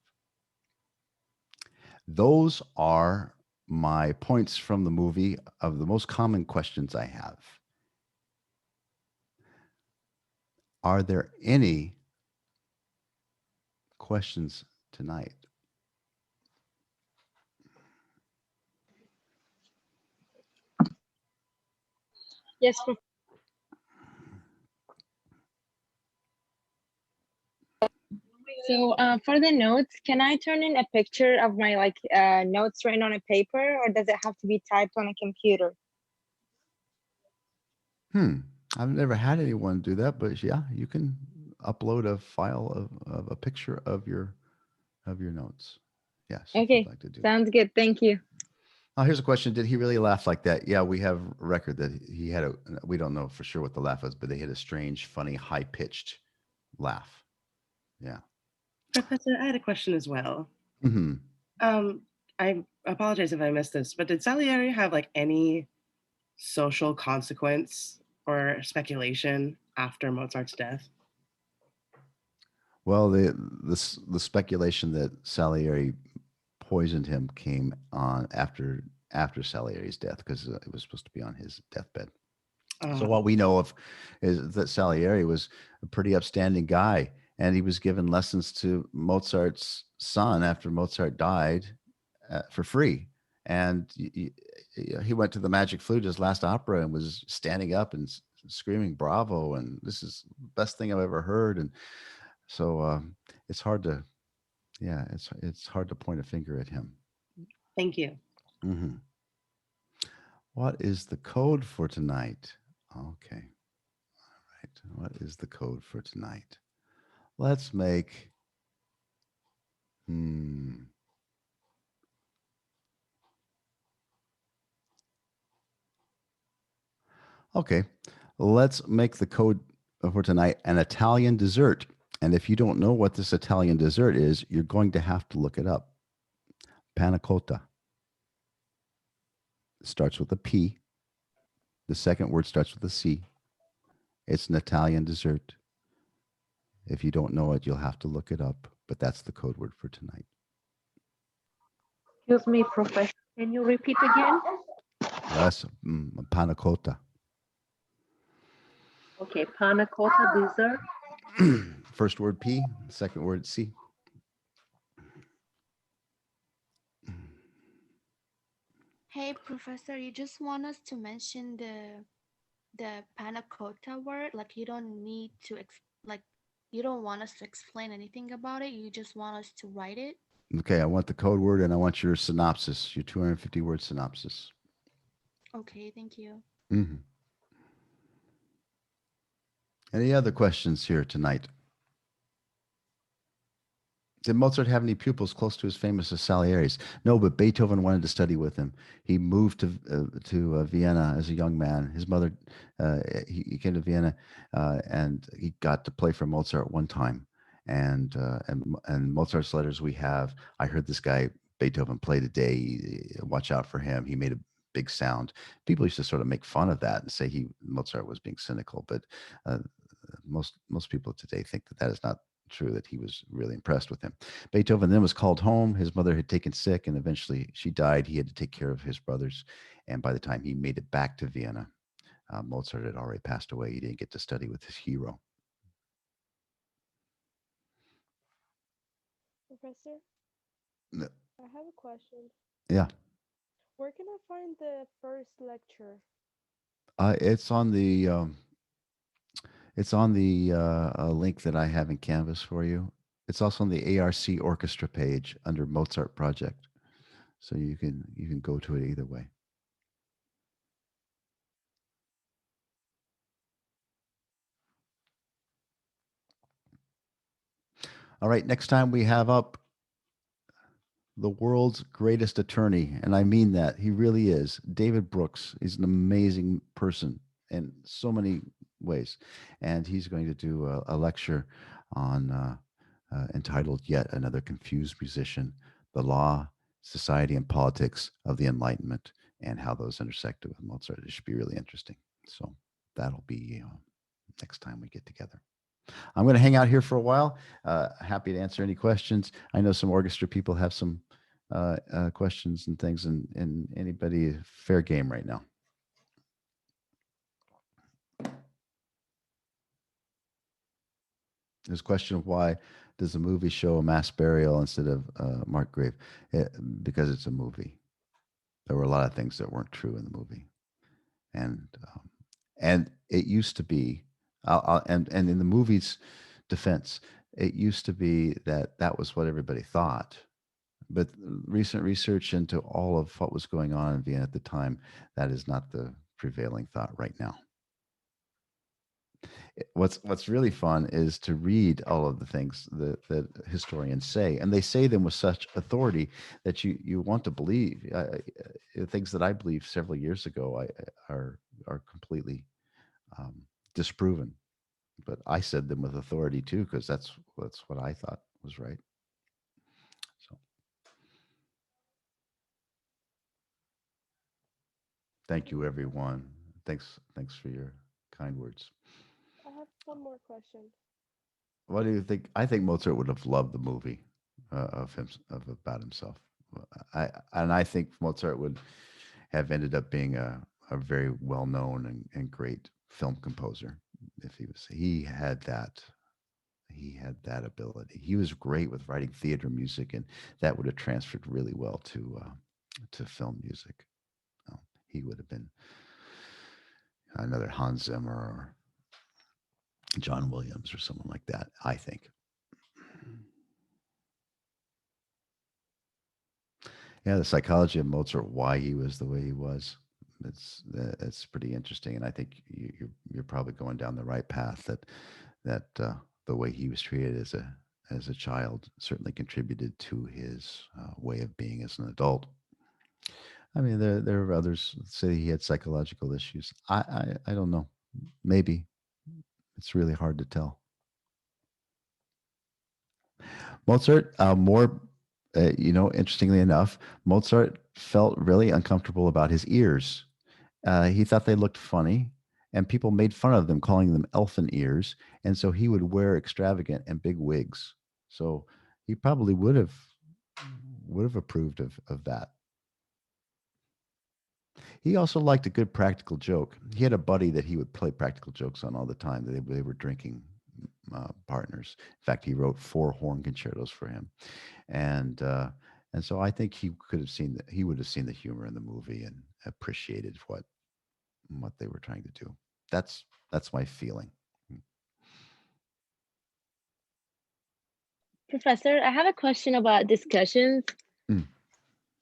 Those are my points from the movie of the most common questions I have. Are there any questions tonight? Yes. So for the notes, can I turn in a picture of my notes written on a paper, or does it have to be typed on a computer? I've never had anyone do that, but yeah, you can upload a file of a picture of your notes. Yes. Okay, like to do sounds good. Thank you. Oh, here's a question. Did he really laugh like that? Yeah, we have a record that he had we don't know for sure what the laugh was, but they had a strange, funny, high-pitched laugh. Yeah. Professor, I had a question as well. Mm-hmm. I apologize if I missed this, but did Salieri have any social consequence or speculation after Mozart's death? Well, the speculation that Salieri poisoned him came on after after Salieri's death because it was supposed to be on his deathbed. So Uh, what we know of is that Salieri was a pretty upstanding guy, and he was given lessons to Mozart's son after Mozart died for free. And he went to the Magic Flute, his last opera, and was standing up and screaming "Bravo!" and "This is the best thing I've ever heard." And so it's hard to, yeah, it's hard to point a finger at him. Thank you. Mm-hmm. What is the code for tonight? Okay. All right. What is the code for tonight? Let's make, okay. Let's make the code for tonight an Italian dessert. And if you don't know what this Italian dessert is, you're going to have to look it up. Panna cotta. It starts with a P. The second word starts with a C. It's an Italian dessert. If you don't know it, you'll have to look it up, but that's the code word for tonight. Excuse me, Professor. Can you repeat again? That's panna cotta. Okay, panna cotta dessert. First word P, second word C. Hey, Professor, you just want us to mention the panna cotta word? Like you don't need to you don't want us to explain anything about it. You just want us to write it. Okay, I want the code word and I want your synopsis, your 250 word synopsis. Okay, thank you. Mm-hmm. Any other questions here tonight? Did Mozart have any pupils close to as famous as Salieri's? No, but Beethoven wanted to study with him. He moved to Vienna as a young man. His mother, he came to Vienna and he got to play for Mozart one time. And Mozart's letters we have, I heard this guy Beethoven play today. Watch out for him. He made a big sound. People used to sort of make fun of that and say Mozart was being cynical, but most people today think that is not true, that he was really impressed with him. Beethoven then was called home. His mother had taken sick and eventually she died. He had to take care of his brothers. And by the time he made it back to Vienna, Mozart had already passed away. He didn't get to study with his hero. Professor? No. I have a question. Yeah. Where can I find the first lecture? It's on the link that I have in Canvas for you. It's also on the ARC Orchestra page under Mozart Project. So you can go to it either way. All right, next time we have up the world's greatest attorney, and I mean that. He really is. David Brooks. He's an amazing person in so many ways. And he's going to do a lecture on entitled Yet Another Confused Musician, The Law, Society, and Politics of the Enlightenment, and how those intersected with Mozart. It should be really interesting. So that'll be next time we get together. I'm going to hang out here for a while. Happy to answer any questions. I know some orchestra people have some questions and things, and anybody fair game right now. There's a question of why does the movie show a mass burial instead of Mark Grave? Because it's a movie. There were a lot of things that weren't true in the movie, and it used to be, and in the movie's defense, it used to be that was what everybody thought. But recent research into all of what was going on in Vienna at the time, that is not the prevailing thought right now. What's really fun is to read all of the things that historians say, and they say them with such authority that you want to believe. Things that I believed several years ago are completely disproven, but I said them with authority too, because that's what I thought was right. So thank you, everyone. Thanks for your kind words. I have one more question. What do you think? I think Mozart would have loved the movie about himself. I think Mozart would have ended up being a very well-known and great film composer. If he had that ability. He was great with writing theater music, and that would have transferred really well to film music. He would have been another Hans Zimmer or John Williams or someone like that, I think. Yeah, the psychology of Mozart, why he was the way he was, it's pretty interesting, and I think you're probably going down the right path. That the way he was treated as a child certainly contributed to his way of being as an adult. I mean, there are others that say he had psychological issues. I don't know. Maybe it's really hard to tell. Mozart, interestingly enough, Mozart felt really uncomfortable about his ears. He thought they looked funny, and people made fun of them, calling them elfin ears. And so he would wear extravagant and big wigs. So he probably would have approved of that. He also liked a good practical joke. He had a buddy that he would play practical jokes on all the time. They were drinking partners. In fact, he wrote 4 horn concertos for him, and so I think he would have seen the humor in the movie and appreciated what they were trying to do. That's my feeling. Professor, I have a question about discussions. Mm.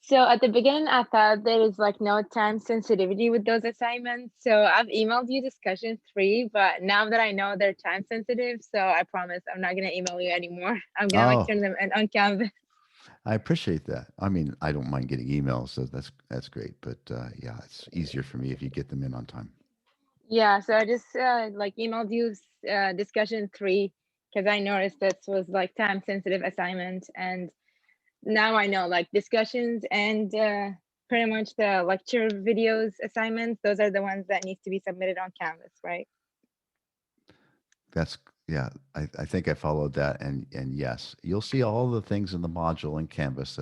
So at the beginning, I thought there is like no time sensitivity with those assignments. So I've emailed you discussion 3, but now that I know they're time sensitive, so I promise I'm not gonna email you anymore. I'm gonna like turn them in on Canvas. I appreciate that. I mean, I don't mind getting emails, so that's great. But yeah, it's easier for me if you get them in on time. Yeah, so I just like emailed you discussion 3 because I noticed this was like time sensitive assignment, and now I know like discussions and pretty much the lecture videos assignments, those are the ones that need to be submitted on Canvas, right? Yeah, I think I followed that, and yes, you'll see all the things in the module in Canvas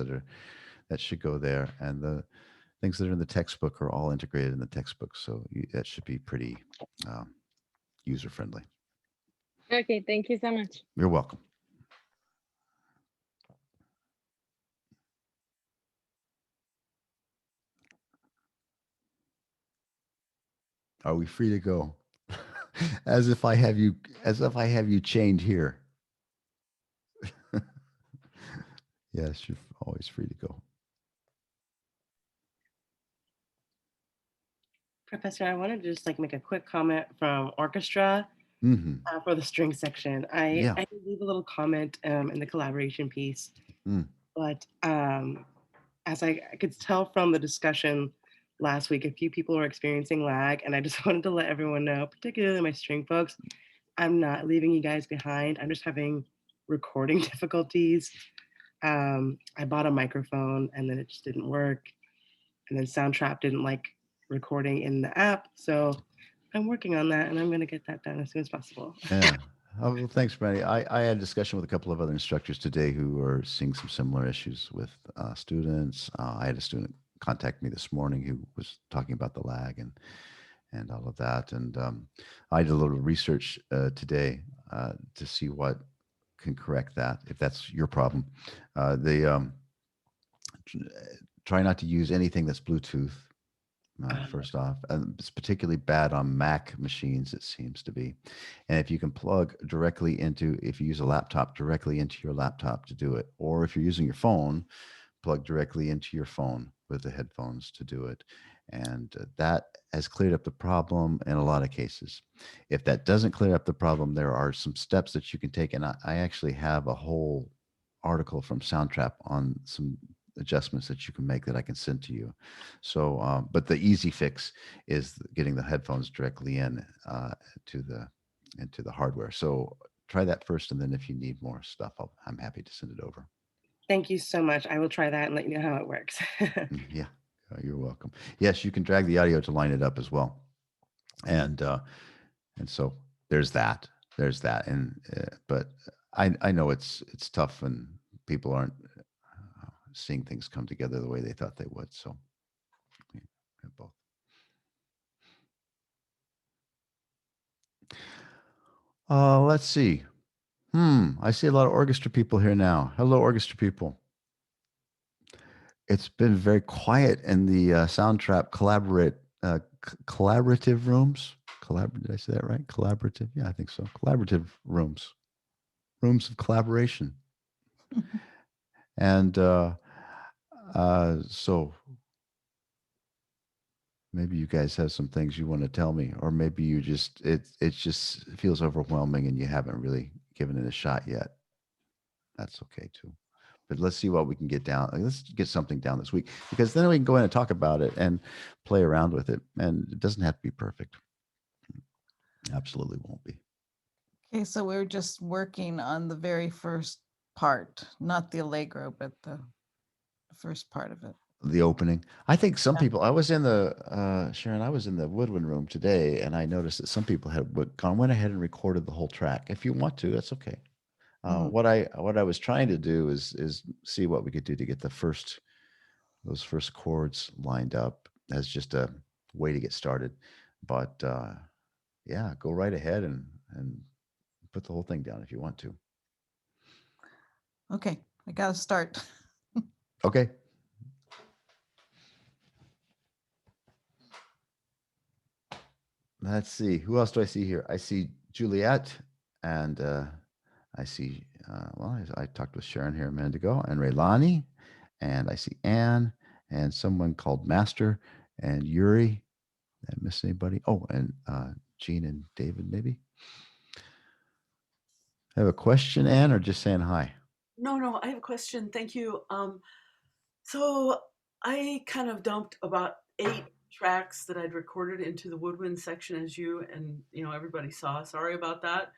that should go there, and the things that are in the textbook are all integrated in the textbook, so that should be pretty user friendly. Okay, thank you so much. You're welcome. Are we free to go? As if I have you chained here. Yes, you're always free to go. Professor, I wanted to just like make a quick comment from orchestra for the string section. I did leave a little comment in the collaboration piece, but as I could tell from the discussion last week, a few people were experiencing lag, and I just wanted to let everyone know, particularly my string folks, I'm not leaving you guys behind. I'm just having recording difficulties. I bought a microphone and then it just didn't work. And then Soundtrap didn't like recording in the app. So I'm working on that, and I'm going to get that done as soon as possible. Yeah. Oh, well, thanks, Brandy. I had a discussion with a couple of other instructors today who are seeing some similar issues with students. I had a student contact me this morning who was talking about the lag and all of that. And I did a little research today to see what can correct that, if that's your problem. Try not to use anything that's Bluetooth. First off, it's particularly bad on Mac machines, it seems to be. And if you can plug directly if you use a laptop, directly into your laptop to do it, or if you're using your phone, plug directly into your phone with the headphones to do it. And that has cleared up the problem in a lot of cases. If that doesn't clear up the problem, there are some steps that you can take. And I actually have a whole article from Soundtrap on some adjustments that you can make that I can send to you. So, but the easy fix is getting the headphones directly into the hardware. So try that first, and then if you need more stuff, I'm happy to send it over. Thank you so much. I will try that and let you know how it works. Yeah, you're welcome. Yes, you can drag the audio to line it up as well, and so there's that. And but I know it's tough when people aren't seeing things come together the way they thought they would. So have both. Let's see. I see a lot of orchestra people here now. Hello, orchestra people. It's been very quiet in the Soundtrap collaborative rooms. Did I say that right? Collaborative? Yeah, I think so. Collaborative rooms. Rooms of collaboration. And so maybe you guys have some things you want to tell me, or maybe you just it just feels overwhelming and you haven't really given it a shot yet. That's okay too. But let's see what we can get down. Let's get something down this week, because then we can go in and talk about it and play around with it. And it doesn't have to be perfect. Absolutely won't be. Okay, so we're just working on the very first part, not the allegro, but the first part of it. The opening. I think some people, I was in the, Sharon, I was in the woodwind room today, and I noticed that some people went ahead and recorded the whole track. If you want to, that's okay. What I was trying to do is see what we could do to get those first chords lined up as just a way to get started. But yeah, go right ahead and put the whole thing down if you want to. Okay, I got to start. Okay. Let's see. Who else do I see here? I see Juliet, and I see, I talked with Sharon here a minute ago, and Raylani, and I see Anne, and someone called Master, and Yuri. Did I miss anybody? Oh, and Jean and David, maybe. Have a question, Anne, or just saying hi? No, I have a question. Thank you. So I kind of dumped about 8 tracks that I'd recorded into the woodwind section, as you and everybody saw. Sorry about that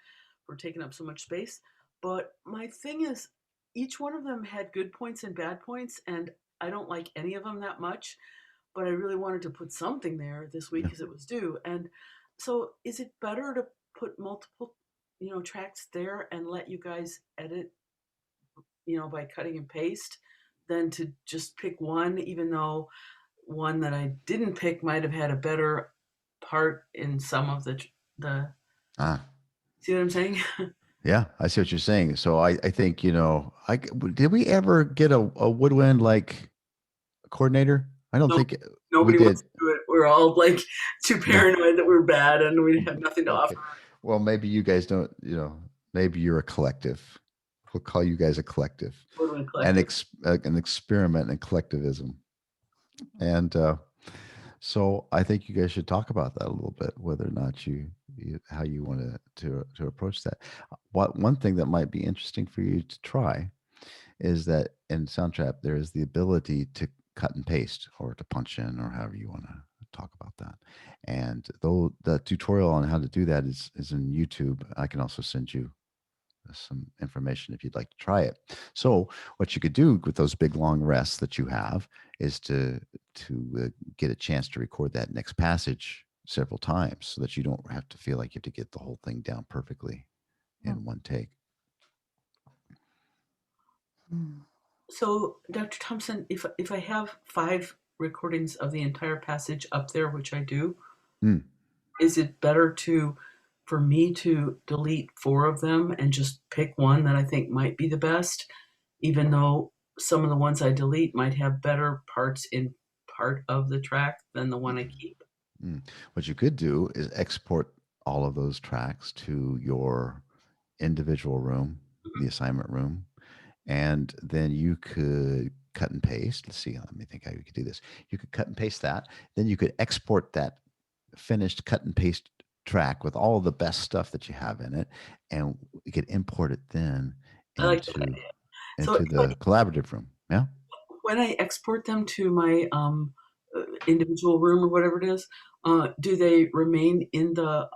for taking up so much space. But my thing is, each one of them had good points and bad points, and I don't like any of them that much. But I really wanted to put something there this week because it was due. And so, is it better to put multiple, tracks there and let you guys edit, by cutting and paste, than to just pick one, even though one that I didn't pick might have had a better part in some of the see what I'm saying? Yeah, I see what you're saying. So I think, did we ever get a woodwind like coordinator? I don't think nobody we did. wants to do it. We're all like too paranoid that we're bad and we have nothing to offer. Well, maybe you guys don't, maybe you're a collective. We'll call you guys a collective. An experiment in collectivism. And so I think you guys should talk about that a little bit, whether or not how you want to approach that. One thing that might be interesting for you to try is that in Soundtrap, there is the ability to cut and paste, or to punch in, or however you want to talk about that. And though the tutorial on how to do that is in YouTube, I can also send you some information if you'd like to try it. So what you could do with those big long rests that you have is to get a chance to record that next passage several times, so that you don't have to feel like you have to get the whole thing down perfectly in one take. So, Dr. Thompson, if I have 5 recordings of the entire passage up there, which I do, is it better for me to delete 4 of them and just pick one that I think might be the best, even though some of the ones I delete might have better parts in part of the track than the one I keep? What you could do is export all of those tracks to your individual room, the assignment room, and then you could cut and paste. Let's see, let me think how you could do this. You could cut and paste that. Then you could export that finished cut and paste track with all of the best stuff that you have in it, and you could import it then into the collaborative room. Yeah. When I export them to my individual room or whatever it is, do they remain in the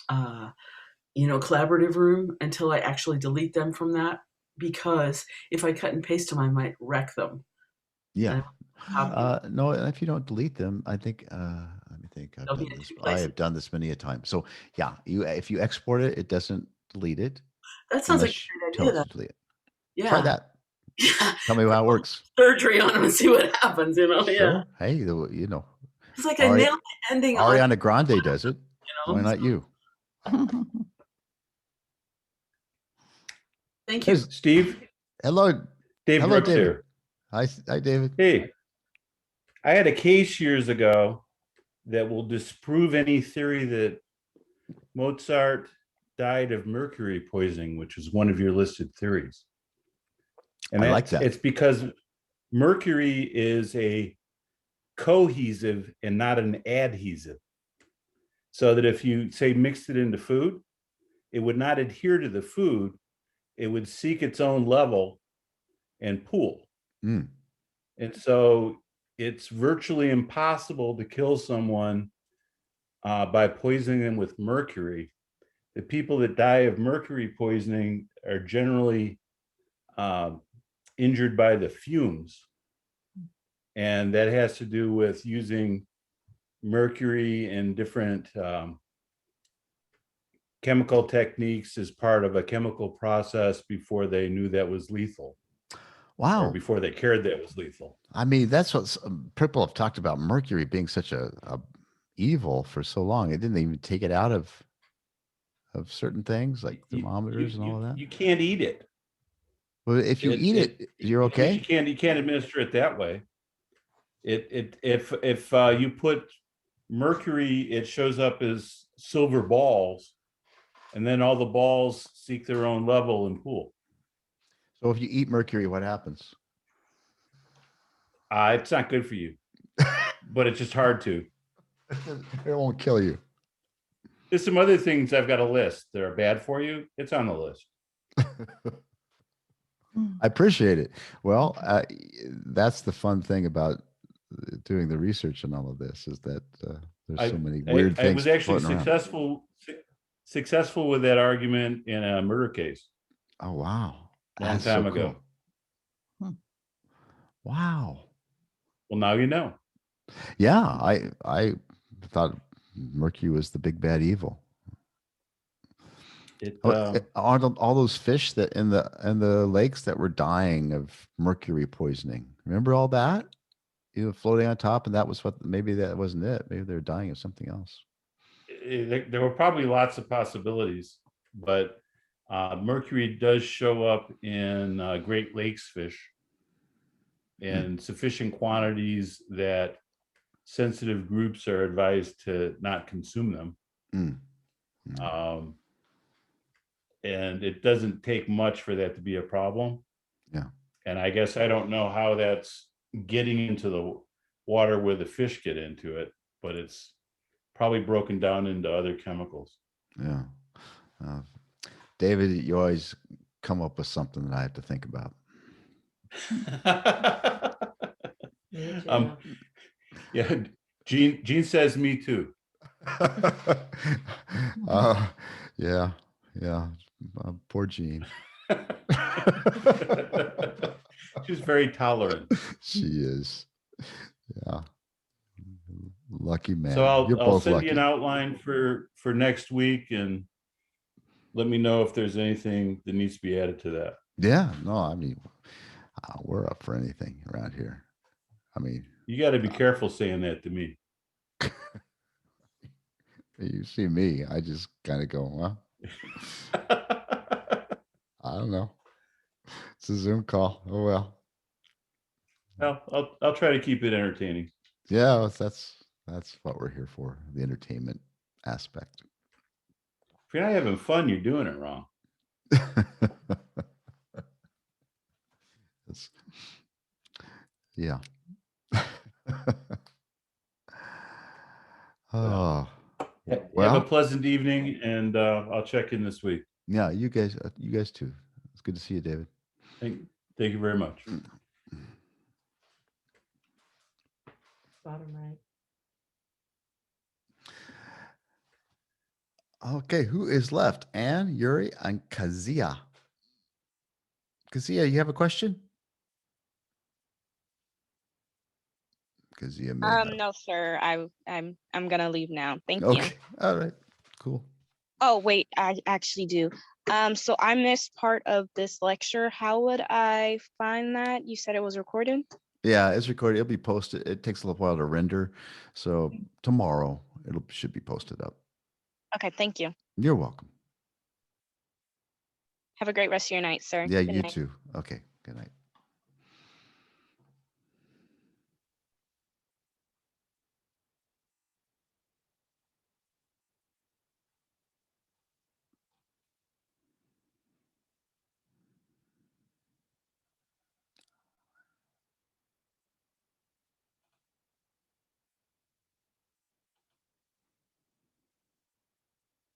collaborative room until I actually delete them from that? Because if I cut and paste them, I might wreck them. Yeah. No, if you don't delete them, I think, let me think. I have done this many a time. So yeah, if you export it, it doesn't delete it. That sounds like a great idea. Delete it. Yeah. Try that. Tell me how it works. Surgery on him and see what happens. You know, Sure. yeah. Hey, you know, It's like I nailed the ending. Ariana Grande does it. You know, Why not you? Thank you, Steve. Hello, Dave hello, Brooks David. here. Hi, David. Hey, I had a case years ago that will disprove any theory that Mozart died of mercury poisoning, which is one of your listed theories. And I like that. It's because mercury is a cohesive and not an adhesive. So that if you say mixed it into food, it would not adhere to the food. It would seek its own level and pool. Mm. And so it's virtually impossible to kill someone by poisoning them with mercury. The people that die of mercury poisoning are generally injured by the fumes. And that has to do with using mercury in different chemical techniques as part of a chemical process before they knew that was lethal. Wow. Or before they cared that it was lethal. I mean, that's what people have talked about, mercury being such a evil for so long. It didn't even take it out of certain things like thermometers and all of that. You can't eat it. Well, if you eat it, you're okay. You can't administer it that way. If you put mercury, it shows up as silver balls, and then all the balls seek their own level and pool. So if you eat mercury, what happens? It's not good for you, but it's just hard to. It won't kill you. There's some other things I've got a list that are bad for you. It's on the list. I appreciate it. Well, that's the fun thing about doing the research and all of this is that there's so many weird things. I was actually floating successful with that argument in a murder case. Oh, wow. Long time ago. Cool. Wow. Well, now you know. Yeah, I thought mercury was the big bad evil. Aren't all those fish that in the lakes that were dying of mercury poisoning? Remember all that? Floating on top, and that was maybe that wasn't it. Maybe they were dying of something else. There were probably lots of possibilities, but mercury does show up in Great Lakes fish in sufficient quantities that sensitive groups are advised to not consume them. And it doesn't take much for that to be a problem. Yeah. And I guess I don't know how that's getting into the water where the fish get into it, but it's probably broken down into other chemicals. Yeah. David, you always come up with something that I have to think about. Yeah, Gene says me too. Yeah. Poor Gene. She's very tolerant. She is. Yeah. Lucky man. So I'll send lucky. you an outline for next week and let me know if there's anything that needs to be added to that. Yeah. No, I mean, we're up for anything around here. I mean, you got to be careful saying that to me. You see me, I just kind of go, well, I don't know. It's a Zoom call. Oh, well. Well, I'll try to keep it entertaining. Yeah, that's what we're here for, the entertainment aspect. If you're not having fun, you're doing it wrong. Yeah. Oh. Well, have a pleasant evening, and I'll check in this week. Yeah, you guys too. It's good to see you, David. Thank you very much. Bottom right. Okay, who is left? Anne, Yuri, and Kazia. Kazia, you have a question? Kazia, no, sir. I'm gonna leave now. Thank you. Okay, all right, cool. Oh wait, I actually do. So I missed part of this lecture. How would I find that? You said it was recorded? Yeah, it's recorded. It'll be posted. It takes a little while to render. So tomorrow should be posted up. Okay, thank you. You're welcome. Have a great rest of your night, sir. Yeah, Good you night. too. Okay, good night.